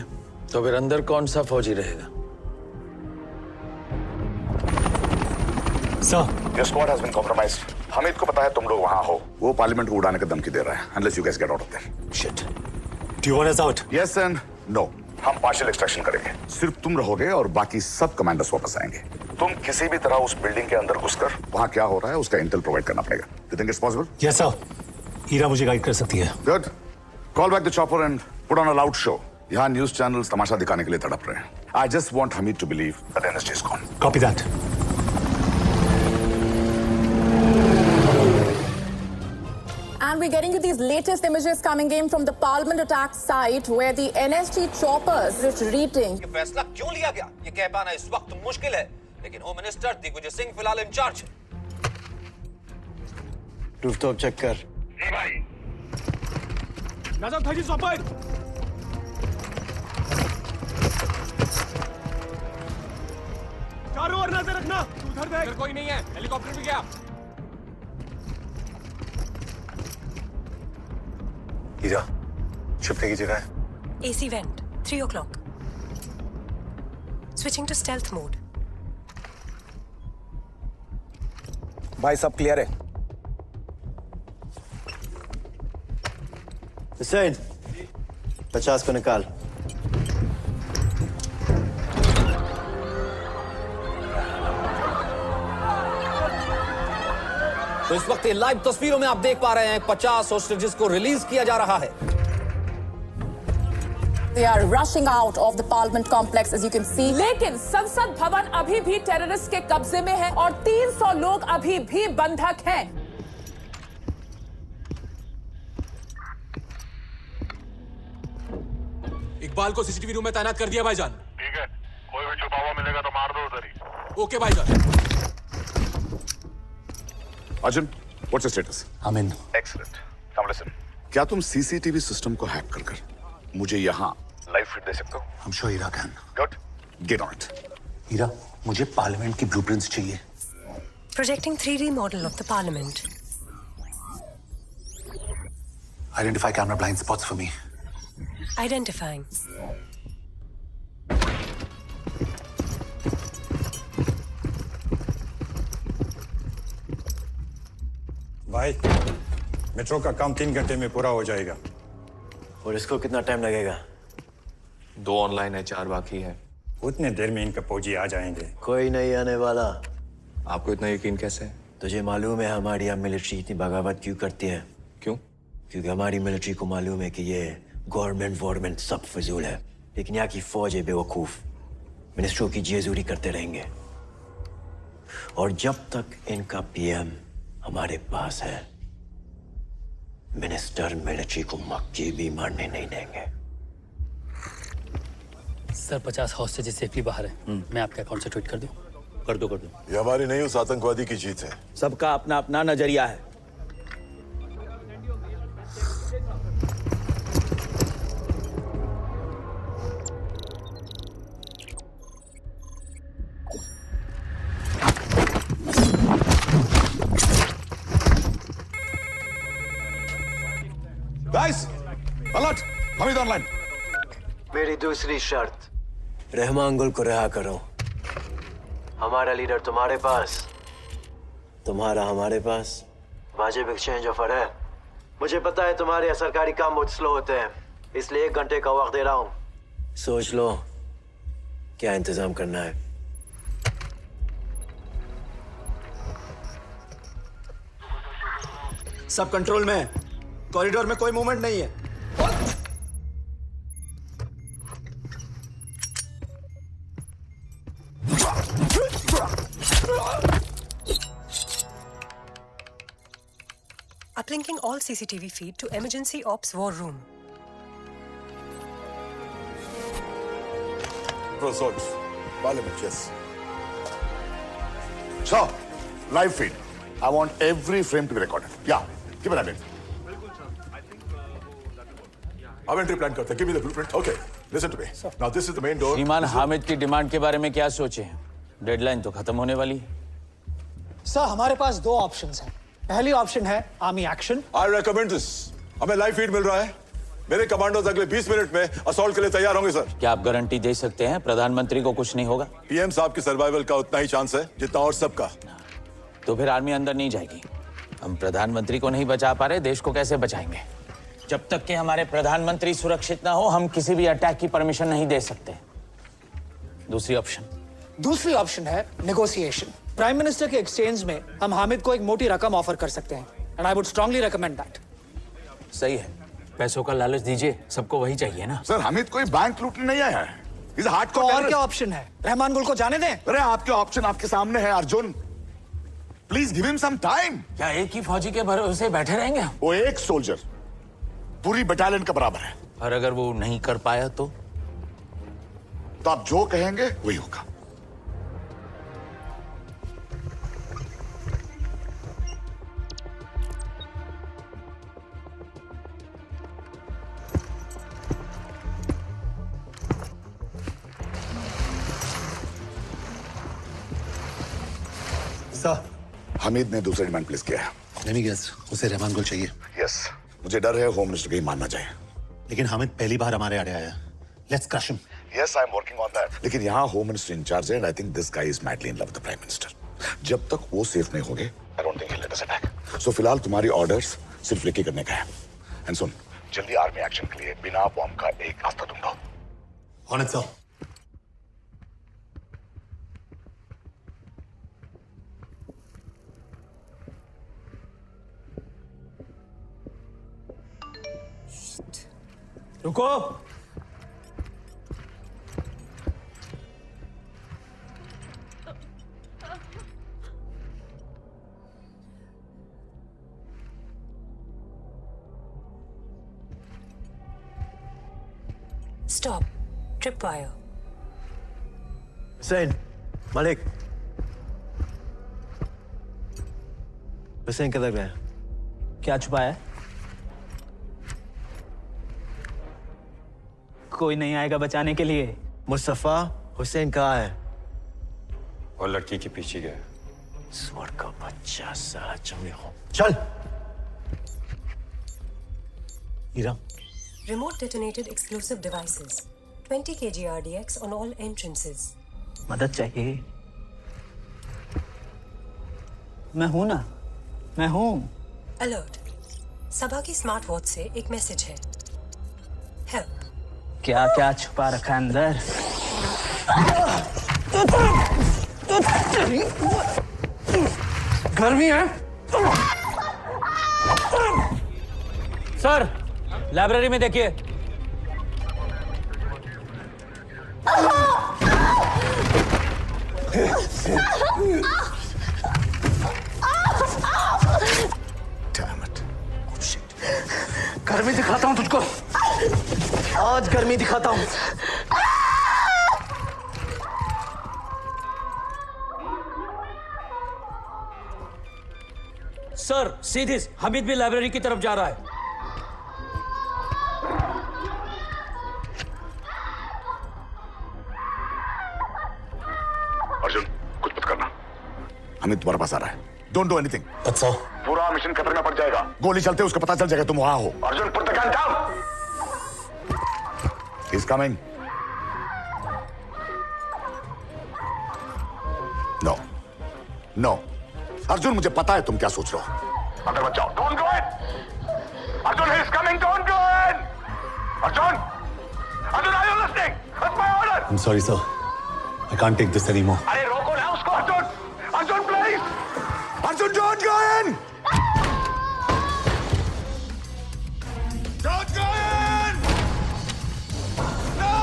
तो फिर अंदर कौन सा फौजी रहेगा? Sir, your squad has been compromised. Hamid को पता है तुम लोग वहां हो. वो पार्लियामेंट को उड़ाने का धमकी दे रहा है. Unless you guys get out of there. Shit. Do you want us out? Yes and no. हम पार्शियल एक्सट्रैक्शन करेंगे. सिर्फ तुम रहोगे और बाकी सब कमांडर्स वापस आएंगे. तुम किसी भी तरह उस बिल्डिंग के अंदर घुसकर वहां क्या हो रहा है उसका इंटेल प्रोवाइड करना पड़ेगा. You think it's possible? Yes, sir. Ira मुझे गाइड कर सकती है. Good. Call back the chopper and put on a loud show. यहाँ न्यूज चैनल्स तमाशा दिखाने के लिए तड़प रहे हैं. I just want Hamid to believe that NSG is gone. Copy that. And we're getting to these latest images coming in from the Parliament attack site where the NSG choppers retreating. ये फैसला क्यों लिया गया? ये कह पाना इस वक्त मुश्किल है, लेकिन होम मिनिस्टर दिग्विजय सिंह फिलहाल इंचार्ज है. रूफटॉप चेक कर। नाजम भाई सॉपर। चारों ओर नजर रखना। उधर देख। कोई नहीं है। हेलीकॉप्टर भी गया। हीरा, छिपने की जगह है। AC vent, 3 o'clock. Switching to stealth mode. भाई सब क्लियर है। हुसैन, 50 को निकाल। तो इस वक्त लाइव तस्वीरों में आप देख पा रहे हैं 50 होस्टेजेस को रिलीज किया जा रहा है। They are rushing out of the Parliament complex, as you can see. लेकिन संसद भवन अभी भी टेररिस्ट के कब्जे में है और 300 लोग अभी भी बंधक हैं। इकबाल को सीसीटीवी रूम में तैनात कर दिया भाईजान। ठीक है, कोई भी छुपा हुआ मिलेगा तो मार दो उधर ही। ओके भाईजान। Arjun, what's your status? I mean excellent. Now listen, क्या तुम सीसीटीवी सिस्टम को हैक कर मुझे यहाँ लाइव फीड दे सकते हो? I'm sure Hira can. Good, get on it. Hira, मुझे पार्लियामेंट की ब्लूप्रिंट्स चाहिए। Projecting 3D model of the parliament. Identify camera blind spots for me. Identifying. भाई, मेट्रो का काम 3 घंटे में पूरा हो जाएगा। और इसको कितना टाइम लगेगा? 2 ऑनलाइन है, 4 बाकी है। उतने देर में इनका फौजी आ जाएंगे। कोई नहीं आने वाला। आपको इतना यकीन कैसे है? तुझे मालूम है हमारी यहाँ मिलिट्री इतनी बगावत क्यों करती है? क्यों? क्योंकि हमारी मिलिट्री को मालूम है कि ये गवर्नमेंट सब फजूल है, लेकिन यहाँ की फौज है बेवकूफ। मिनिस्ट्रों की जेजूरी करते रहेंगे और जब तक इनका पीएम हमारे पास है, मिनिस्टर मिलिट्री को मक्की भी मारने नहीं देंगे। सर 50 हॉस्टेजेस सेफली बाहर है। मैं आपके अकाउंट से ट्वीट कर दूं? कर दो। ये हमारी नहीं, उस आतंकवादी की जीत है। सबका अपना अपना नजरिया है। Guys, alert! हमीद ऑनलाइन। मेरी दूसरी शर्त, रहमान गुल को रिहा करो। हमारा लीडर तुम्हारे पास, तुम्हारा हमारे पास। वाजिब एक्सचेंज ऑफर है। मुझे पता है तुम्हारे यहाँ सरकारी काम बहुत स्लो होते हैं, इसलिए 1 घंटे का वक्त दे रहा हूं। सोच लो क्या इंतजाम करना है। सब कंट्रोल में है। कॉरिडोर में कोई मूवमेंट नहीं है। Uplinking all CCTV feed to emergency ops war room. Resort. Parliament, yes. So, live feed. I want every frame to be recorded. Yeah, keep it at it. अब एंट्री प्लान करते हैं। Give me the blueprint. Okay, listen to me. Now this is the main door. श्रीमान हामिद की डिमांड के बारे में क्या सोचे हैं? डेडलाइन तो खत्म होने वाली है। सर हमारे पास 2 ऑप्शंस हैं। पहली ऑप्शन है army action. I recommend this. हमें लाइव फीड मिल रहा है। मेरे कमांडोज अगले 20 मिनट में असॉल्ट के लिए तैयार होंगे सर। क्या आप गारंटी दे सकते हैं प्रधानमंत्री को कुछ नहीं होगा? पीएम साहब की सर्वाइवल का उतना ही चांस है जितना और सबका। तो फिर आर्मी अंदर नहीं जाएगी। हम प्रधानमंत्री को नहीं बचा पा रहे, देश को कैसे बचाएंगे? जब तक कि हमारे प्रधानमंत्री सुरक्षित ना हो, हम किसी भी अटैक की परमिशन नहीं दे सकते। दूसरी ऑप्शन है नेगोशिएशन। प्राइम मिनिस्टर के एक्सचेंज में हम हामिद को एक मोटी रकम ऑफर कर सकते हैं, and I would strongly recommend that. सही है, पैसों का लालच दीजिए, सबको वही चाहिए ना। सर हामिद कोई बैंक लूटने नहीं आया है। इस हार्ड तो और क्या ऑप्शन है? रहमान गुल को जाने दें। अरे आपके ऑप्शन आपके सामने है Arjun. Please give him some time. क्या एक ही फौजी के भरोसे बैठे रहेंगे? वो एक सोल्जर पूरी बटालियन का बराबर है। और अगर वो नहीं कर पाया तो आप जो कहेंगे वही होगा। सर, हामिद ने दूसरा डिमांड प्लेस किया है। Let me guess, उसे रहमान गुल चाहिए। यस, मुझे डर है होम मिनिस्टर कहीं मान ना जाए। लेकिन हामिद पहली बार हमारे आड़े आया। Let's crush him. Yes, I'm working on that. लेकिन यहाँ होम मिनिस्टर इंचार्ज है, and I think this guy is madly in love with the prime minister. जब तक वो सेफ नहीं होंगे, I don't think he'll let us attack. So फिलहाल तुम्हारी ऑर्डर्स सिर्फ लेके करने का है। And सुन, जल्दी आर्मी एक्शन के लिए बिना बॉम्ब का एक रास्ता ढूंढो। On it, sir. रुको। Stop. Tripwire. हुसैन, मलिक। हुसैन किधर गए? क्या छुपाया है? कोई नहीं आएगा बचाने के लिए। मुस्तफा, हुसैन कहाँ है? और लड़की के पीछे गया। स्वर का बच्चा साला चमड़े हो। चल। हीरा। Remote detonated explosive devices. 20 kg RDX on all entrances. मदद चाहिए? मैं हूं ना, मैं हूं। Alert. सभा की स्मार्ट वॉच से एक मैसेज है। Help. क्या क्या छुपा रखा है अंदर? गर्मी है? सर, लाइब्रेरी में देखिए। गर्मी दिखाता हूं तुझको। आज गर्मी दिखाता हूं। सर, सीधी हमीद भी लाइब्रेरी की तरफ जा रहा है। अर्जुन, कुछ मत करना। हामिद तुम्हारे पास आ रहा है। Don't do anything. That's all. पूरा मिशन खतरे में पड़ जाएगा। गोली चलते उसको पता चल जाएगा तुम वहां हो। Arjun, put the gun down. He's coming. No. No. Arjun, मुझे पता है तुम क्या सोच रहे हो। अंदर मत जाओ। Don't go in. Arjun, he's coming. Don't go in. Arjun, Arjun, are you listening? That's my order. I'm sorry, sir. I can't take this anymore. अरे रोको ना उसको, Arjun. Arjun, please. Arjun, don't go in. Don't go in. No.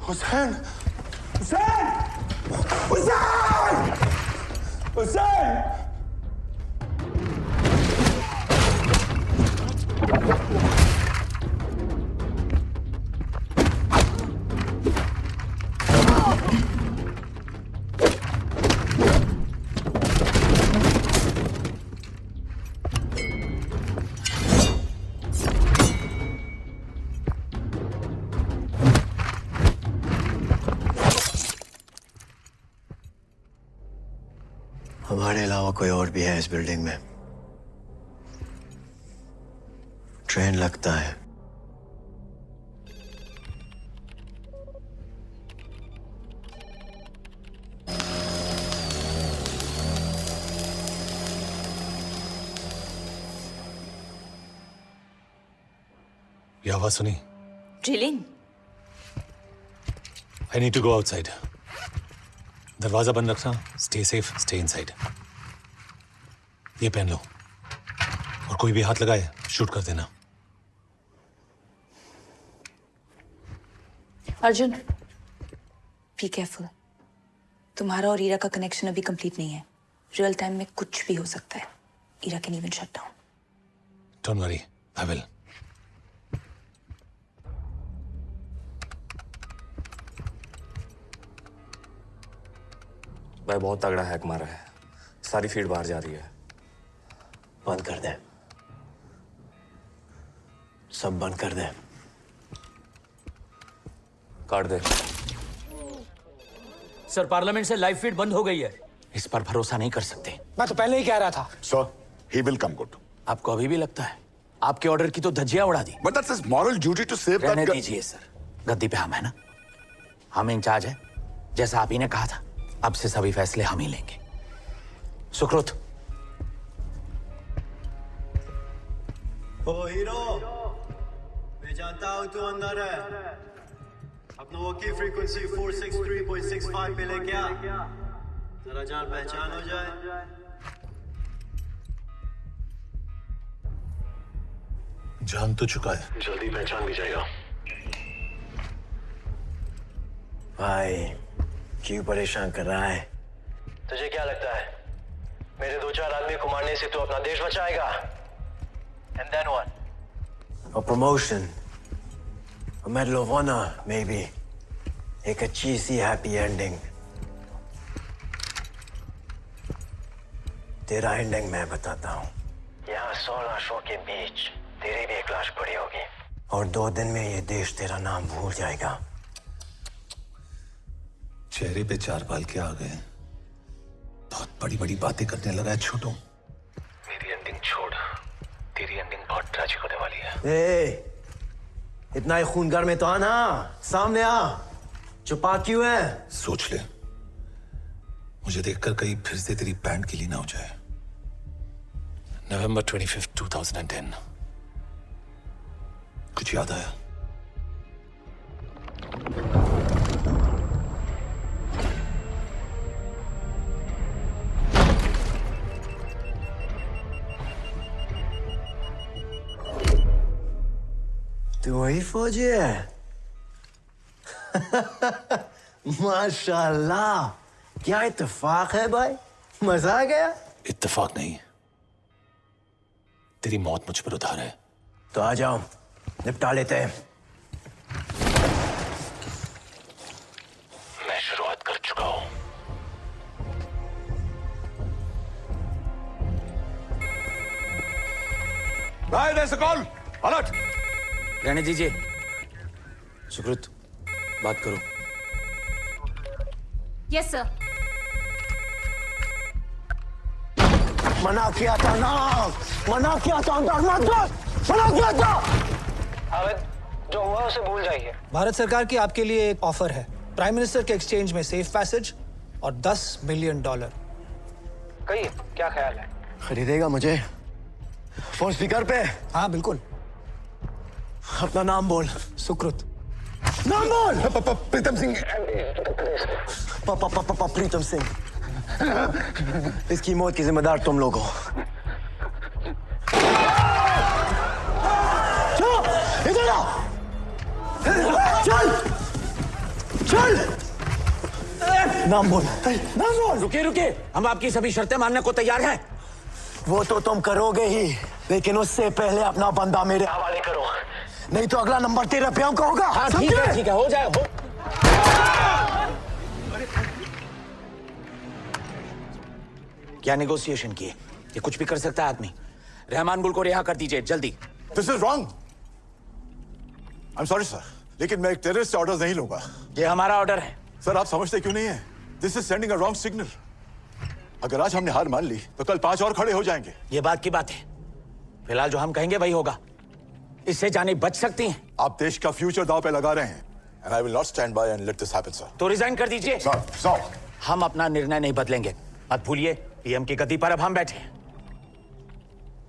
Hussain, Hussain, Hussain, Hussain. हमारे अलावा कोई और भी है इस बिल्डिंग में। ट्रेन लगता है। ये आवाज सुनी? Drilling. I need to go outside. दरवाजा बंद रखना। Stay safe, stay inside. ये पहन लो। और कोई भी हाथ लगाए, शूट कर देना। Arjun, be careful. तुम्हारा और ईरा का कनेक्शन अभी कंप्लीट नहीं है। रियल टाइम में कुछ भी हो सकता है। IRA can even shut down. Don't worry, I will. भाई बहुत तगड़ा हैक मारा है। सारी फीड बाहर जा रही है। बंद कर दे। सब बंद कर दे। काट दे। सर पार्लियामेंट से लाइव फीड बंद हो गई है। इस पर भरोसा नहीं कर सकते। मैं तो पहले ही कह रहा था। Sir, he will come good. आपको अभी भी लगता है? आपके ऑर्डर की तो धज्जियां उड़ा दी। But that's his moral duty to save that रहने guy. दीजिए सर, गद्दी पे हम है ना, हम इंचार्ज हैं, जैसा आप ही ने कहा था। अब से सभी फैसले हम ही लेंगे। सुकृत। ओ हीरो, मैं जानता हूँ तू अंदर है। अपना वो की फ्रीक्वेंसी 463.65 पे ले क्या? जरा जान पहचान हो जाए। जान तो चुका है। जल्दी पहचान भी जाएगा। भाई, क्यों परेशान कर रहा है? तुझे क्या लगता है मेरे 2-4 आदमी को मारने से तू अपना देश बचाएगा? And then what? A promotion, a medal of honor, maybe. एक अच्छी सी happy ending. तेरा एंडिंग मैं बताता हूँ। यहाँ 16 शो के बीच तेरी भी एक लाश पड़ी होगी और 2 दिन में ये देश तेरा नाम भूल जाएगा। चेहरे पे 4 बाल क्या आ गए? बहुत बड़ी बड़ी बातें करने लगा है छोटू। मेरी एंडिंग छोड़, तेरी एंडिंग बहुत ट्रैजिक होने वाली है। इतना ही खूनगर में तो आना, सामने आ। छुपा क्यों है? सोच ले, मुझे देखकर कहीं फिर से तेरी बैंड गिली ना हो जाए। November 25, 2010। कुछ याद आया? तू वही फौजी है? माशाल्लाह, क्या इत्तेफाक है भाई, मजा आ गया। इत्तेफाक नहीं, तेरी मौत मुझ पर उधार है। तो आ जाओ, निपटा लेते हैं। मैं शुरुआत कर चुका हूं। भाई, there's a call. Alert. रहने दीजिए। सुकृत, बात करो। Yes sir. मना किया था ना, मना किया था, मना किया था। अबे जो हुआ उसे भूल जाइए। भारत सरकार की आपके लिए एक ऑफर है। प्राइम मिनिस्टर के एक्सचेंज में सेफ पैसेज और $10 मिलियन। कहिए, क्या ख्याल है? खरीदेगा मुझे फोन स्पीकर पे? हाँ बिल्कुल। अपना नाम बोल। सुकृत। नाम बोल। प्रीतम सिंह। प्रीतम सिंह। इसकी मौत की जिम्मेदार तुम लोग हो। इधर आ। चल चल। नाम बोल, नाम बोल। रुकिए रुकिए, हम आपकी सभी शर्तें मानने को तैयार हैं। वो तो तुम करोगे ही, लेकिन उससे पहले अपना बंदा मेरे हवाले करो, नहीं तो अगला नंबर तेरा प्याम का होगा। हाँ ठीक है, हो जाए हो। क्या नेगोशिएशन किए? ये कुछ भी कर सकता है आदमी। रहमान गुल को रिहा कर दीजिए जल्दी। This is wrong. I am sorry sir, लेकिन मैं एक टेररिस्ट से ऑर्डर नहीं लूंगा। ये हमारा ऑर्डर है। सर आप समझते क्यों नहीं है? This is sending a wrong signal. अगर आज हमने हार मान ली तो कल 5 और खड़े हो जाएंगे। ये बात की बात है, फिलहाल जो हम कहेंगे वही होगा। इससे जाने बच सकती हैं। आप देश का फ्यूचर दांव पे लगा रहे हैं and I will not stand by and let this happen, sir. तो रिजाइन कर दीजिए। सर हम अपना निर्णय नहीं बदलेंगे। मत भूलिए, पीएम की गद्दी पर अब हम बैठे हैं।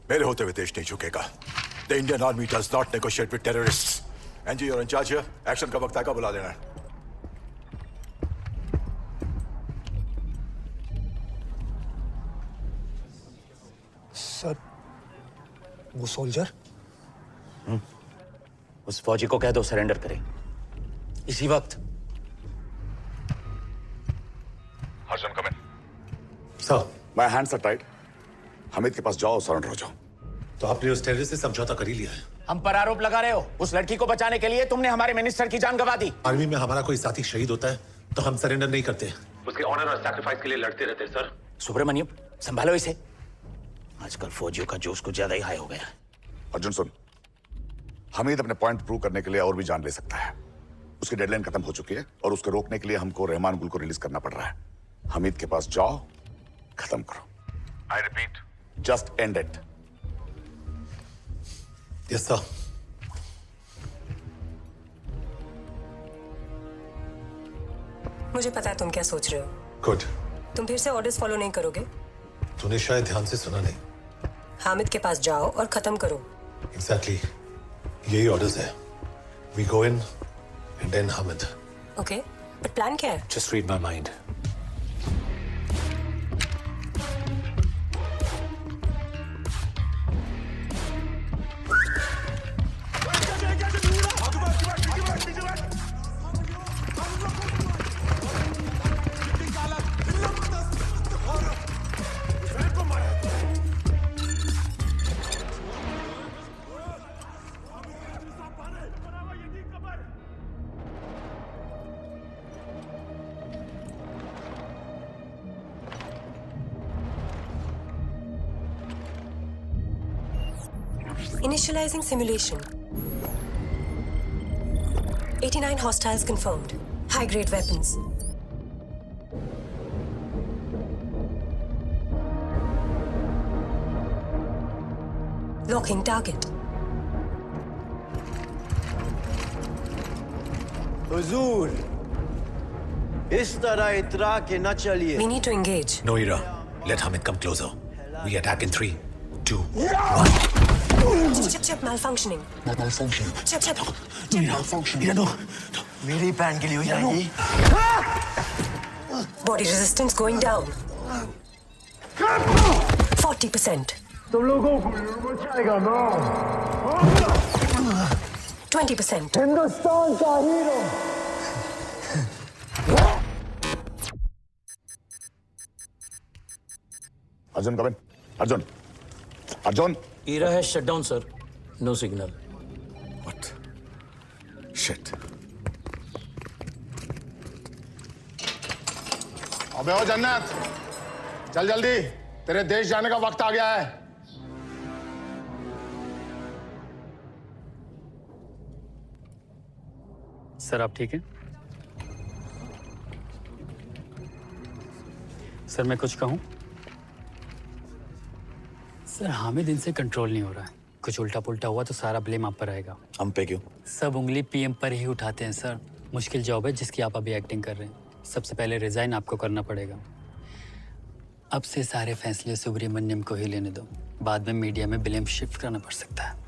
मेरे होते हुए देश नहीं झुकेगा। The Indian Army does not negotiate with terrorists. NSG और इंचार्ज हियर, एक्शन का वक्त आएगा, बुला लेना है। सर, वो सोल्जर? उस फौजी को कह दो सरेंडर करे इसी वक्त। Arjun come in. Sir, my hands are tied. Hamid के पास जाओ, सरेंडर हो जाओ। तो आपने उस टेररिस्ट से समझौता कर ही लिया है। हम पर आरोप लगा रहे हो। उस लड़की को बचाने के लिए तुमने हमारे मिनिस्टर की जान गंवा दी। आर्मी में हमारा कोई साथी शहीद होता है तो हम सरेंडर नहीं करते। उसके ऑनर और सैक्रिफाइस के लिए लड़ते रहते सर। सुब्रमण्यम, संभालो इसे। आजकल फौजियों का जोश कुछ ज्यादा ही हाई हो गया है। अर्जुन सुन, हमीद अपने पॉइंट प्रूव करने के लिए और भी जान ले सकता है। उसकी डेडलाइन खत्म हो चुकी है और उसको रोकने के लिए हमको रहमान गुल को रिलीज करना पड़ रहा है। हामिद के पास जाओ, खत्म करो। I repeat, just and it. Yes sir. मुझे पता है तुम क्या सोच रहे हो। गुड। तुम फिर से ऑर्डर्स फॉलो नहीं करोगे। तूने शायद ध्यान से सुना नहीं। हामिद के पास जाओ और खत्म करो। एग्जैक्टली यही ऑर्डर्स है। We go in and then Hamid. Okay, but plan क्या है? Just read my mind. Initializing simulation. 89 hostiles confirmed. High-grade weapons. Locking target. हुजूर, इस तरह इतरा के न चलिए। We need to engage. No, Ira. Let Hamid come closer. We attack in 3, 2, 1. Chip, malfunctioning. Malfunction. Chip. Malfunction. Ira, no. मेरी पैन के लिए हो जाएगी। Body resistance going down. 40%. तुम लोगों को बचाएगा ना। 20%. हिंदुस्तान का hero. Arjun come in. Arjun. Arjun. Ira has shut down, sir. No signal. What? Shit. अबे ओ जन्नत, चल जल्दी, तेरे देश जाने का वक्त आ गया है। सर आप ठीक हैं? सर मैं कुछ कहूं? सर हामिद इनसे कंट्रोल नहीं हो रहा है। कुछ उल्टा पुल्टा हुआ तो सारा ब्लेम आप पर आएगा। हम पे क्यों? सब उंगली पीएम पर ही उठाते हैं सर। मुश्किल जॉब है जिसकी आप अभी एक्टिंग कर रहे हैं। सबसे पहले रिजाइन आपको करना पड़ेगा। अब से सारे फैसले सुब्रमण्यम को ही लेने दो। बाद में मीडिया में ब्लेम शिफ्ट करना पड़ सकता है।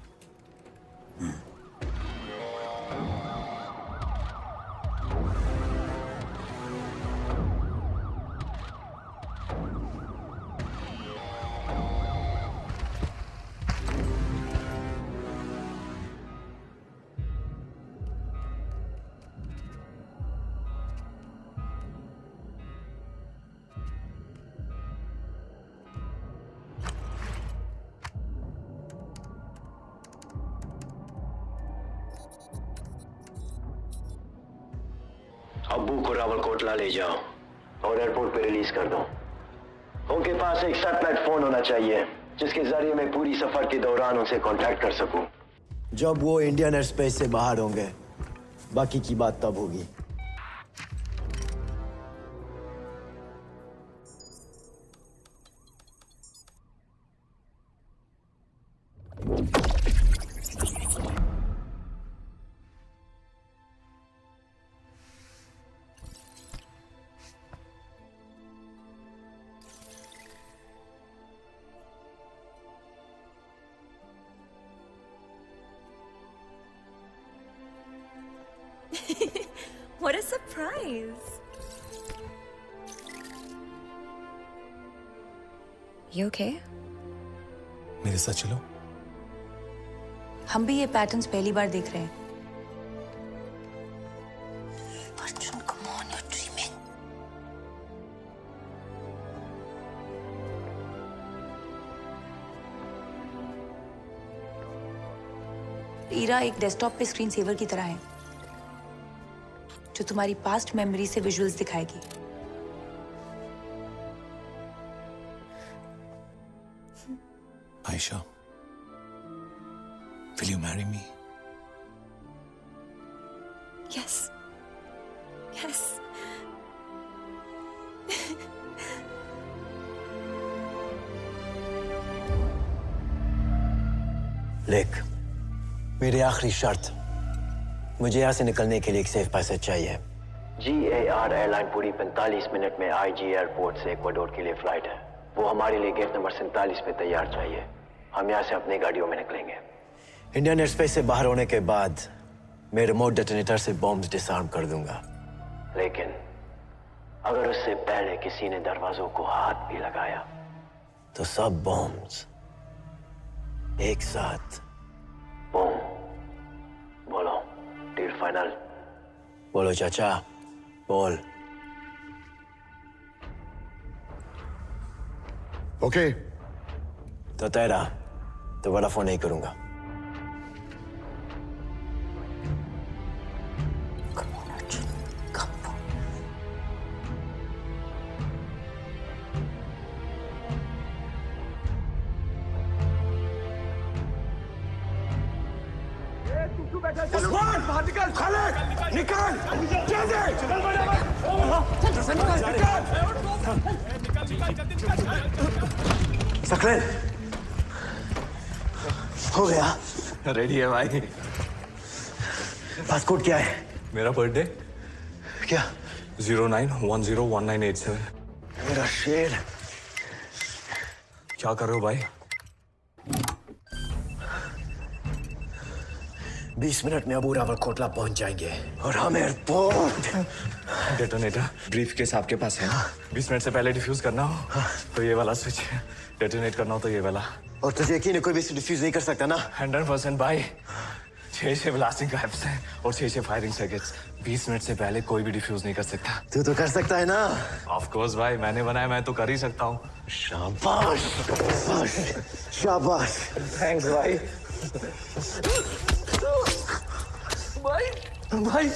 अब्बू को रावलकोटला ले जाओ और एयरपोर्ट पे रिलीज कर दो। उनके पास एक सैटेलाइट फोन होना चाहिए जिसके जरिए मैं पूरी सफर के दौरान उनसे कांटेक्ट कर सकूं। जब वो इंडियन एयर स्पेस से बाहर होंगे, बाकी की बात तब होगी। What a surprise! You okay? मेरे साथ चलो। हम भी ये पैटर्न्स पहली बार देख रहे हैं। Arjun, come on, you're dreaming. Ira एक डेस्कटॉप पे स्क्रीन सेवर की तरह है जो तुम्हारी पास्ट मेमोरी से विजुअल्स दिखाएगी। Aisha, will you marry me? Yes. Yes. Lake, मेरी आखिरी शर्त, मुझे यहाँ से निकलने के लिए एक सेफ पैसेज चाहिए। GAR एयरलाइन पूरी 45 मिनट में IG एयरपोर्ट से इक्वाडोर के लिए फ्लाइट है। वो हमारे लिए गेट नंबर 47 पे तैयार चाहिए। हम यहाँ से अपनी गाड़ियों में निकलेंगे। इंडियन एयर स्पेस से बाहर होने के बाद मैं रिमोट डेटोनेटर से बॉम्ब्स डिसआर्म कर दूंगा। लेकिन अगर उससे पहले किसी ने दरवाजों को हाथ भी लगाया तो सब बॉम्ब्स एक साथ बूम। बोलो, डील फाइनल? बोलो चाचा, बोल। ओके। तो तेरा दोबारा फोन नहीं करूंगा। उस्मान, बाहर निकल। खालिद, निकल। जल्दी। सकलेन, हो गया? रेडी है भाई। पासपोर्ट क्या है? मेरा बर्थडे क्या? 09101987। मेरा शेर। क्या कर रहे हो भाई? 20 मिनट में अबू रावल कोटला पहुंच जाएंगे और हम एयरपोर्ट। डेटोनेटर ब्रीफ केस आपके पास है? 20 मिनट से पहले डिफ्यूज करना हो तो ये वाला स्विच है, डेटोनेट करना हो तो ये वाला। और तुझे यकीन है कोई भी डिफ्यूज नहीं कर सकता ना? 100% भाई। 6 ब्लास्टिंग कैप्स हैं और 6 फायरिंग सर्किट्स। 20 मिनट से पहले कोई भी डिफ्यूज नहीं कर सकता। तू तो कर सकता है ना? ऑफ कोर्स भाई, मैंने बनाया, मैं तो कर ही सकता हूँ। शाबाश, शाबाश। थैंक्स भाई। भाई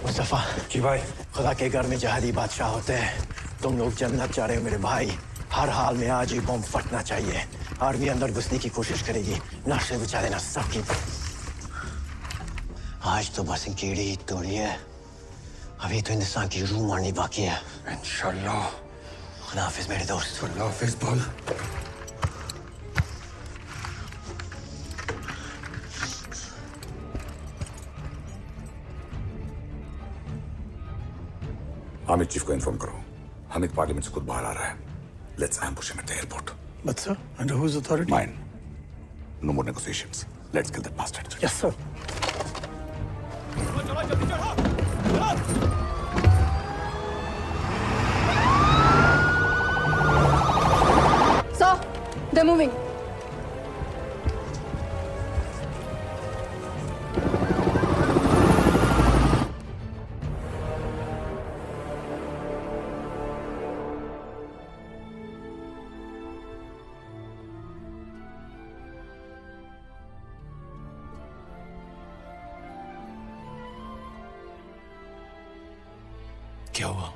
मुस्तफा कि भाई, खुदा के घर में जहादी बादशाह होते हैं। तुम लोग जन्नत चाह रहे हो मेरे भाई। हर हाल में आज ही बम फटना चाहिए। आर्मी अंदर घुसने की कोशिश करेगी, नाश्ते बचा देना सबकी। आज तो बस कीड़ी तोड़ी है, अभी तो हिंदुस्तान की रूह मारनी बाकी है। इंशाल्लाह। खुदा हाफिज मेरे दोस्त। अल्लाह हाफिज बोल। हामिद चीफ को इन्फॉर्म करो, हामिद पार्लियामेंट से खुद बाहर आ रहा है। Let's ambush him at the airport. But sir, under whose authority? Mine. No more negotiations. Let's kill that bastard. Yes, sir. Sir, they're moving. क्या हुआ?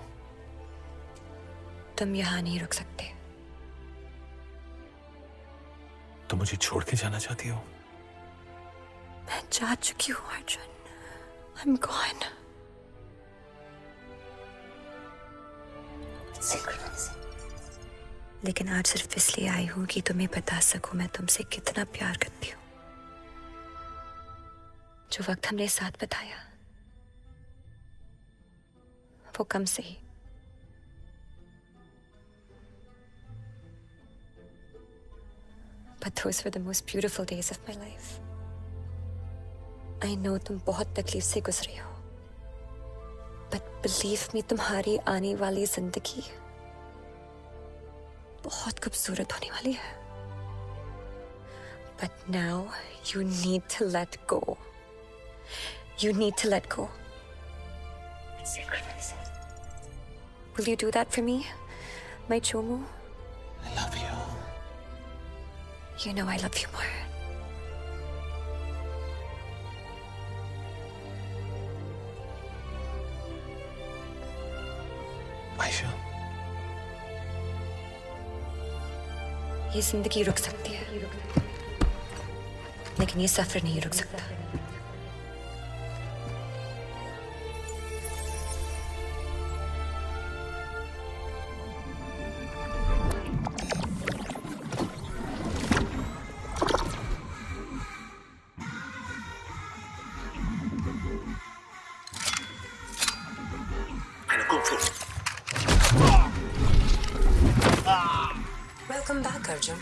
तुम यहाँ नहीं रुक सकते। तुम मुझे छोड़ के जाना चाहती हो? मैं जा चुकी हूँ अर्जुन। I'm gone. लेकिन आज सिर्फ इसलिए आई हूँ कि तुम्हें बता सकूं मैं तुमसे कितना प्यार करती हूँ। जो वक्त हमने साथ बिताया वो कम से ही। But those were the most beautiful days of my life. I know तुम बहुत तकलीफ से गुजरे हो, but believe me, तुम्हारी आने वाली जिंदगी बहुत खूबसूरत होने वाली है। But now you need to let go. You need to let go. Will you do that for me, my Chomu? I love you. You know I love you more. Ayesha, ये जिंदगी रुक सकती है, लेकिन ये सफर नहीं रुक सकता। Welcome back, Arjun.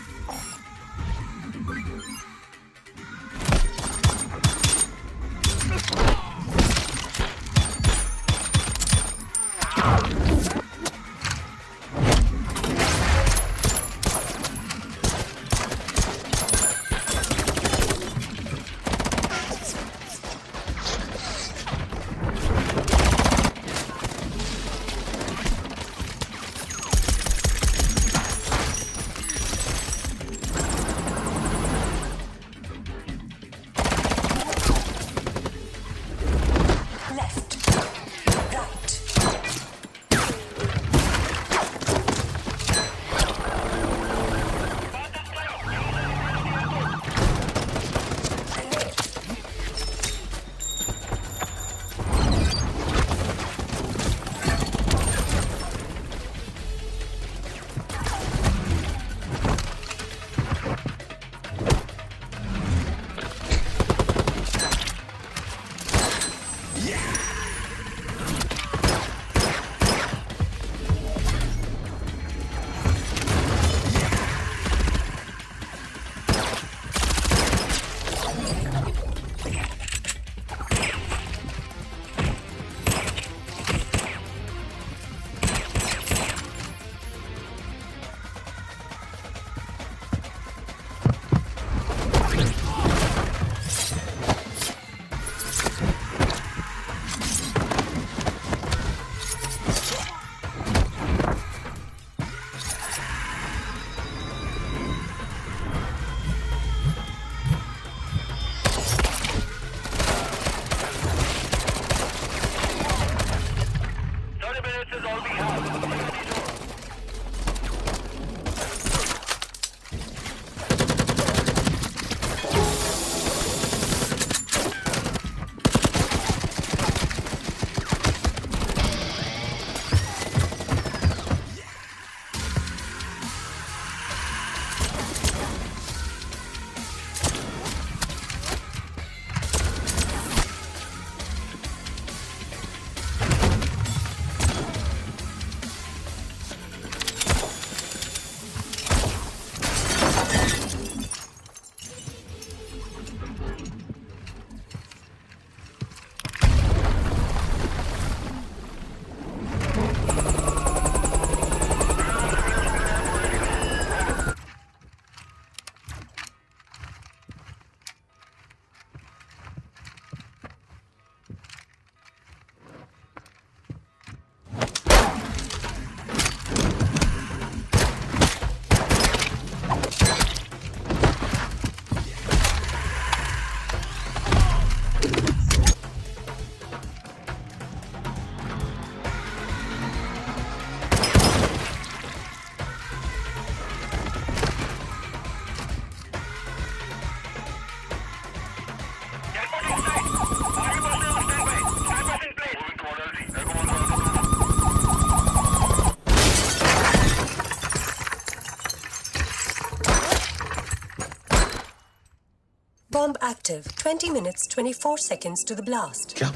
Bomb active. 20 minutes 24 seconds to the blast. क्या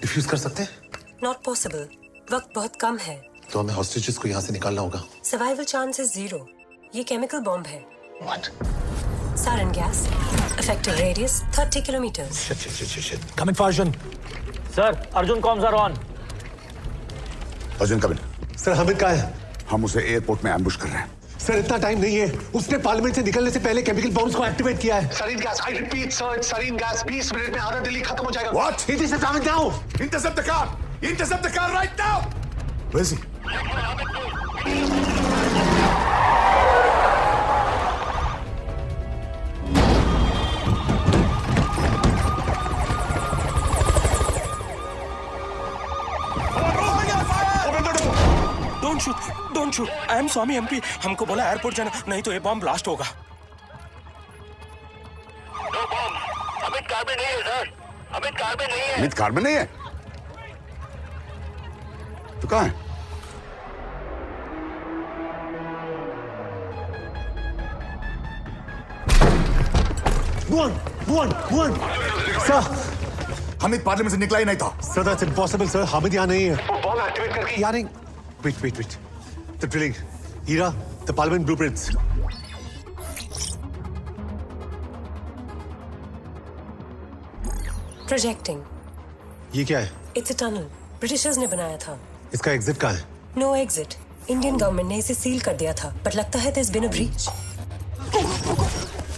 डिफ्यूज कर सकते हैं? Not possible. वक्त बहुत कम है. तो हमें हॉस्टेजेस को यहाँ से निकालना होगा. Survival chance is 0. ये केमिकल बॉम्ब है. What? Sarin gas. Effective radius 30 kilometers. Shit. Coming for Arjun. Sir, Arjun comms are on. Arjun coming. Sir Hamid कहाँ है? हम उसे एयरपोर्ट में एम्बुश कर रहे हैं. सर इतना टाइम नहीं है. उसने पार्लियामेंट से निकलने से पहले केमिकल बॉम्ब्स को एक्टिवेट किया है. Sarin gas. I repeat, sir, it's sarin gas. 20 minute में आधा दिल्ली खत्म हो जाएगा. What? It is coming now. Intercept the car. Intercept the car right now. Where is he? Don't shoot. I am Swami MP. हमको बोला एयरपोर्ट जाना, नहीं तो ये बॉम्ब ब्लास्ट होगा. No bombs. कार में नहीं है सर। अमित कार में नहीं है। अमित कार में नहीं है तो कहाँ है? सर, हामिद पार्लियामेंट से निकला ही नहीं था। Sir that's impossible sir, Hamid यहाँ नहीं है। वो बॉम्ब एक्टिवेट करके यहाँ नहीं। Wait the drilling, IRA, the parliament blueprints. Projecting. ये क्या है? इट्स अ टनल, ब्रिटिशर्स ने बनाया था। इसका एग्जिट कहाँ है? No exit. इंडियन गवर्नमेंट ने इसे सील कर दिया था, बट लगता है there's been a breach।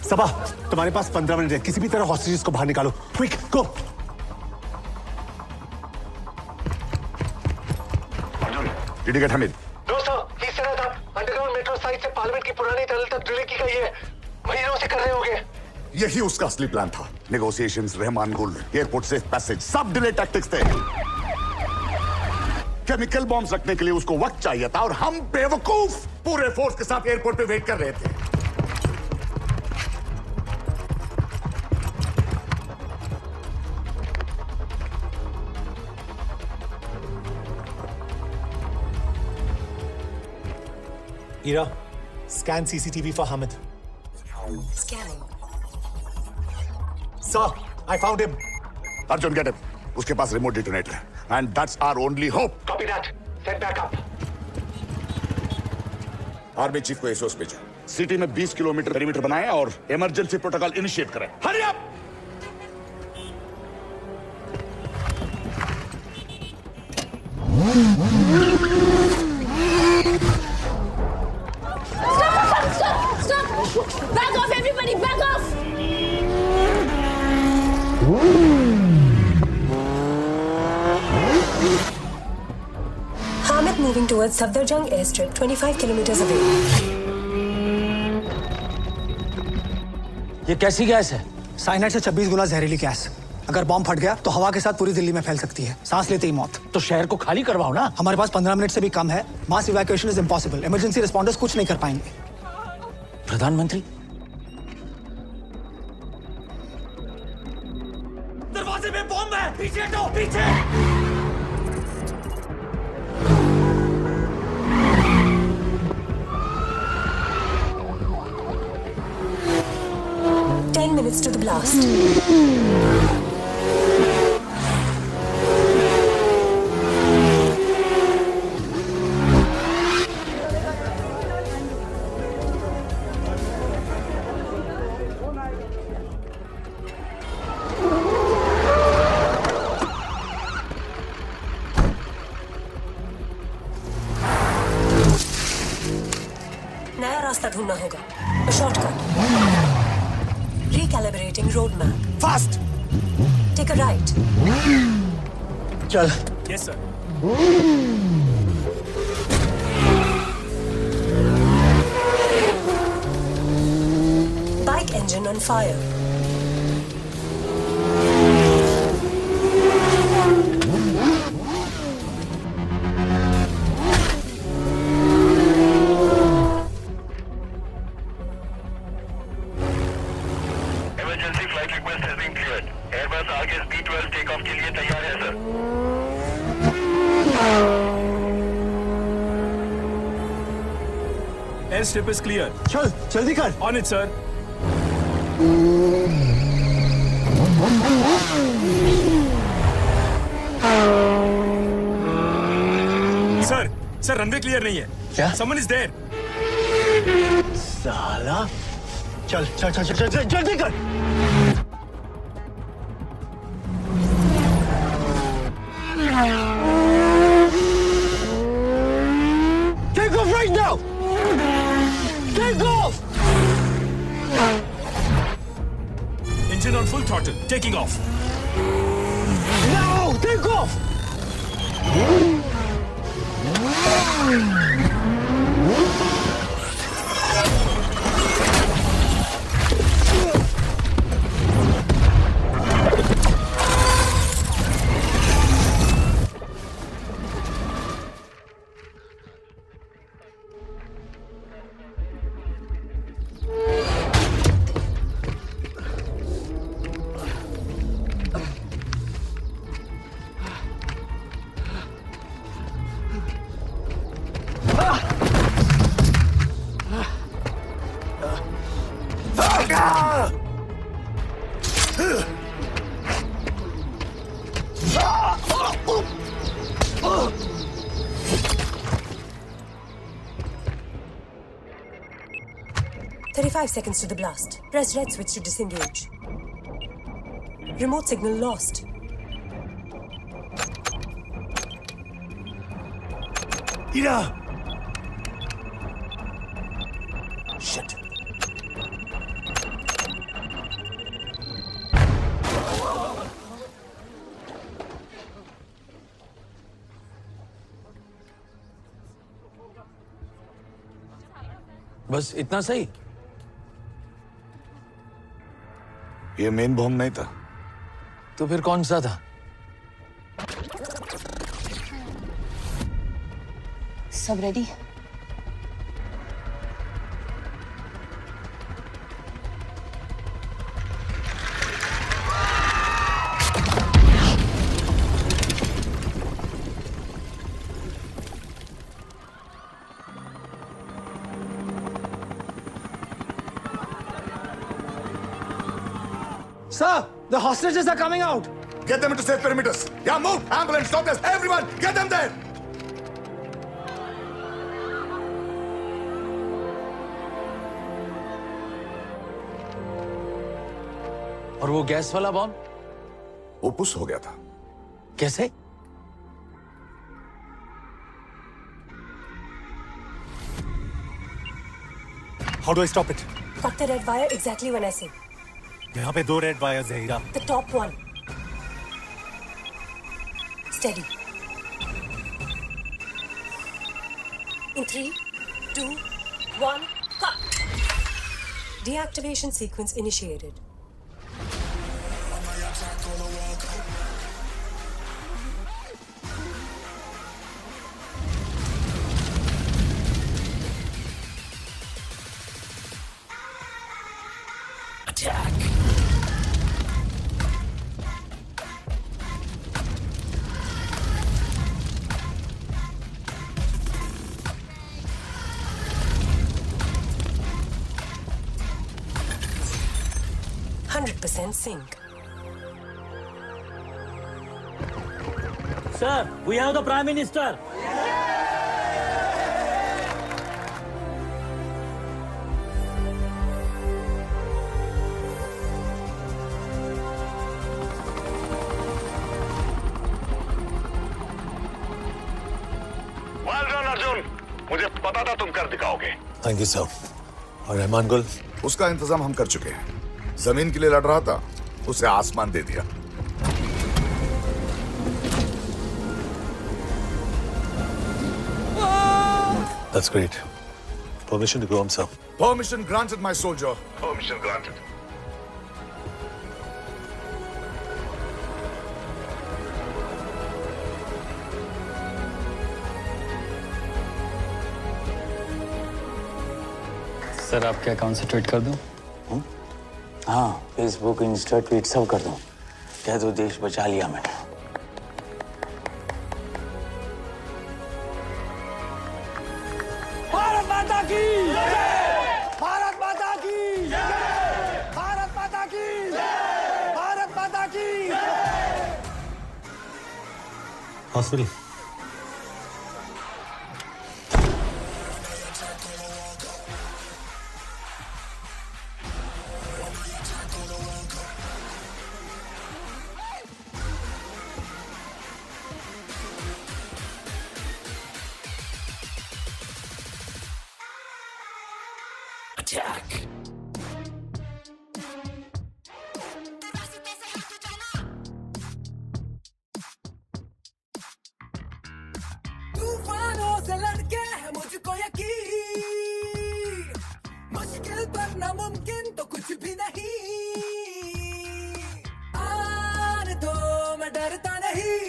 सबा, तुम्हारे पास 15 मिनट है, किसी भी तरह हॉस्टेजेस को बाहर निकालो। Quick, go. Did you get Hamid? No sir, he said that underground metro site से पार्लियामेंट की पुरानी टनल तक ड्रिलिंग की गई है। महीनों से कर रहे होंगे। यही उसका असली प्लान था। नेगोशिएशंस, रहमान गुल, एयरपोर्ट से पैसेज, सब डिले टैक्टिक्स थे। केमिकल बॉम्ब्स रखने के लिए उसको वक्त चाहिए था और हम बेवकूफ पूरे फोर्स के साथ एयरपोर्ट पे वेट कर रहे थे। Hira, scan CCTV for Hamid. Scanning। Sir, I found him. Arjun, get him. उसके पास रिमोट डिटोनेटर है and that's our only hope. Copy that, set back up. Army chief को एसओएस भेजा। सिटी में 20 किलोमीटर पेरीमीटर बनाएं और इमरजेंसी प्रोटोकॉल इनिशिएट करें। Hurry up. Stop! Back off, everybody! Back off! Hamid moving towards Safdarjung airstrip, 25 kilometers away। ये कैसी गैस है? साइनाइड से 26 गुना जहरीली गैस। अगर बॉम्ब फट गया तो हवा के साथ पूरी दिल्ली में फैल सकती है, सांस लेते ही मौत। तो शहर को खाली करवाओ ना। हमारे पास 15 मिनट से भी कम है। Mass evacuation is impossible. Emergency responders कुछ नहीं कर पाएंगे। प्रधानमंत्री, दरवाजे में बॉम्ब है, पीछे हटो, पीछे। 10 minutes to the blast। नया रास्ता ढूंढना होगा। Shortcut. Recalibrating roadmap। Fast! Take a right। चल। Yes, sir। Bike engine on fire। Emergency flight request has been cleared. Airbus आगे B-12 टेक ऑफ के लिए तैयार है sir. Airstrip is clear. चल, जल्दी कर। On it sir. Sir runway clear नहीं है। क्या? Someone is there. साला, चल चल चल चल चल जल्दी कर। Take off right now! Take off! Engine on full throttle, taking off. Now, take off! 35 seconds to the blast. Press red switch to disengage. Remote signal lost. Ira! Shit. बस इतना सही? ये मेन बॉम्ब नहीं था। तो फिर कौन सा था? सब ready? Sir, the hostages are coming out. Get them into safe perimeters. Yeah, move! Ambulance, doctors, everyone, get them there! और वो गैस वाला बॉम्ब? वो पुश हो गया था। कैसे? How do I stop it? Cut the red wire exactly when I say. यहाँ पे 2 रेड वायर्स है हीरा। The top one. Steady. In 3, 2, 1, cut. Deactivation sequence initiated. Attack. Sync. Sir, we have the Prime Minister. Well done, Arjun. मुझे पता था तुम कर दिखाओगे। Thank you sir. और रहमान गुल? उसका इंतजाम हम कर चुके हैं। जमीन के लिए लड़ रहा था, उसे आसमान दे दिया। That's great. Permission to go home, sir. Permission granted, my soldier. Permission granted. Sir आपके अकाउंट से ट्वीट कर दूं? हाँ, फेसबुक, इंस्टा, ट्वीट सब कर दूं। कह दो देश बचा लिया मैंने। भारत माता की जय! भारत माता की जय! भारत माता की जय! भारत माता की जय! हॉस्पिटल। Attack. तूफानों से लड़के है मुझको यकीन, मुश्किल पर नामुमकिन तो कुछ भी नहीं। आने दो मैं डरता नहीं,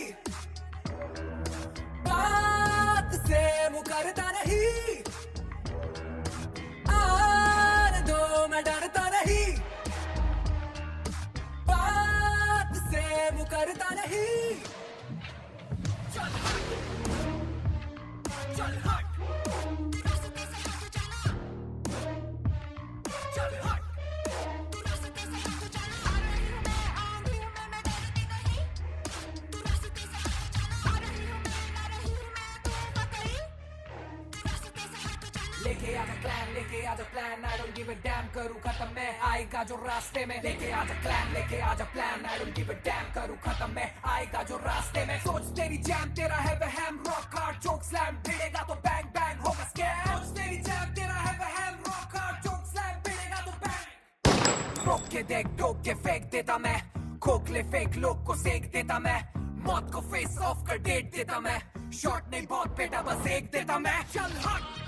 बात से मुकरता नहीं। आने दो मैं डरता नहीं, बात से मुकरता नहीं। चल हट, चल हट। लेके आजा क्लैन, लेके आजा plan, I don't give a damn, करूँ खत्म मैं आएगा जो रास्ते में। लेके आजा क्लैन, लेके आजा plan, I don't give a damn, करूँ खत्म मैं आएगा जो रास्ते में। सोच तेरी जैम, तेरा है वहम, रॉक हार्ड जोक स्लैम, भिड़ेगा तो बैंग बैंग होगा स्कैम। सोच तेरी जैम, तेरा है वहम, रॉक हार्ड जोक स्लैम, भिड़ेगा तो बैंग। रोक के देख, ठोक के फेंक देता मैं, खोखले फेक लोग को सेक देता मैं, मौत को फेस ऑफ कर डेट देता मैं, शॉट नहीं बहुत बेटा बस एक देता मैं। चल हट।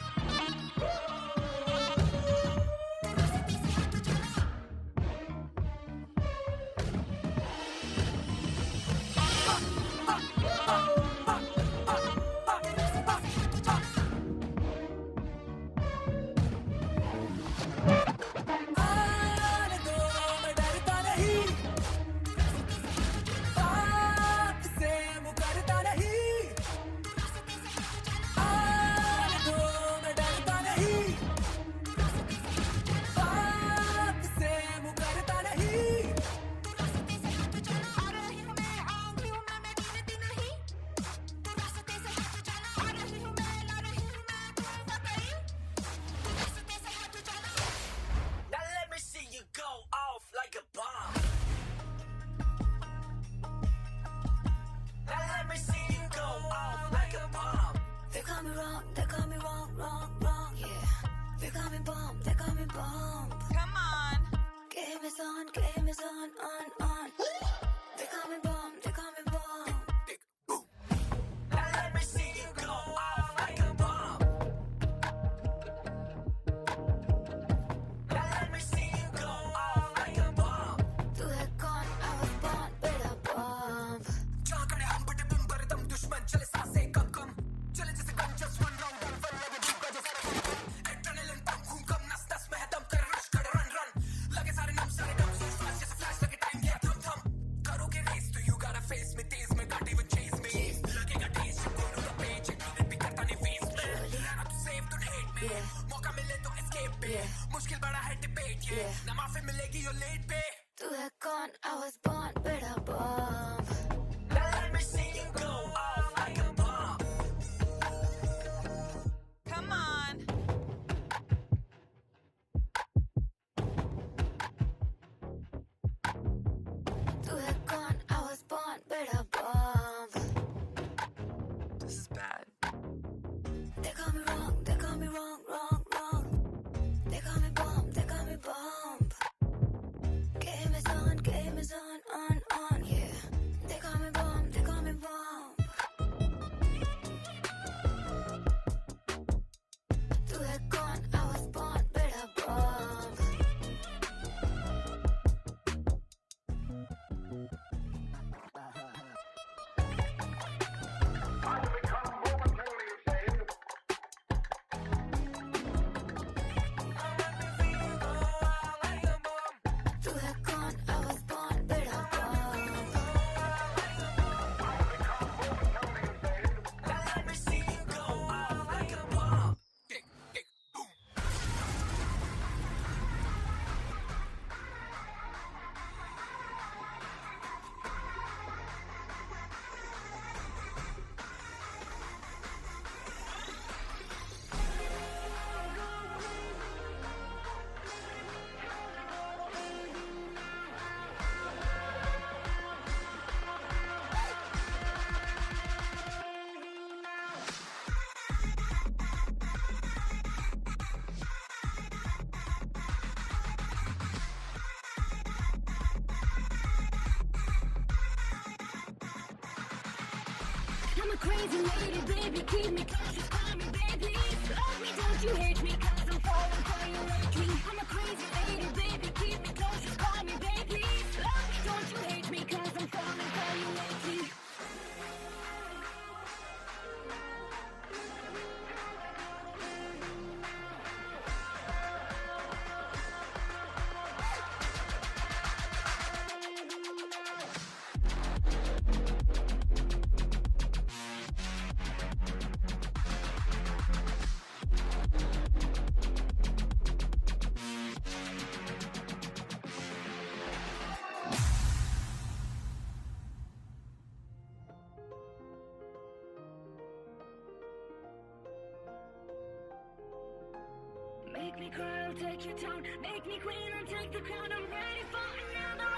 me cry, I'll take you down. Make me queen and take the crown. I'm ready for another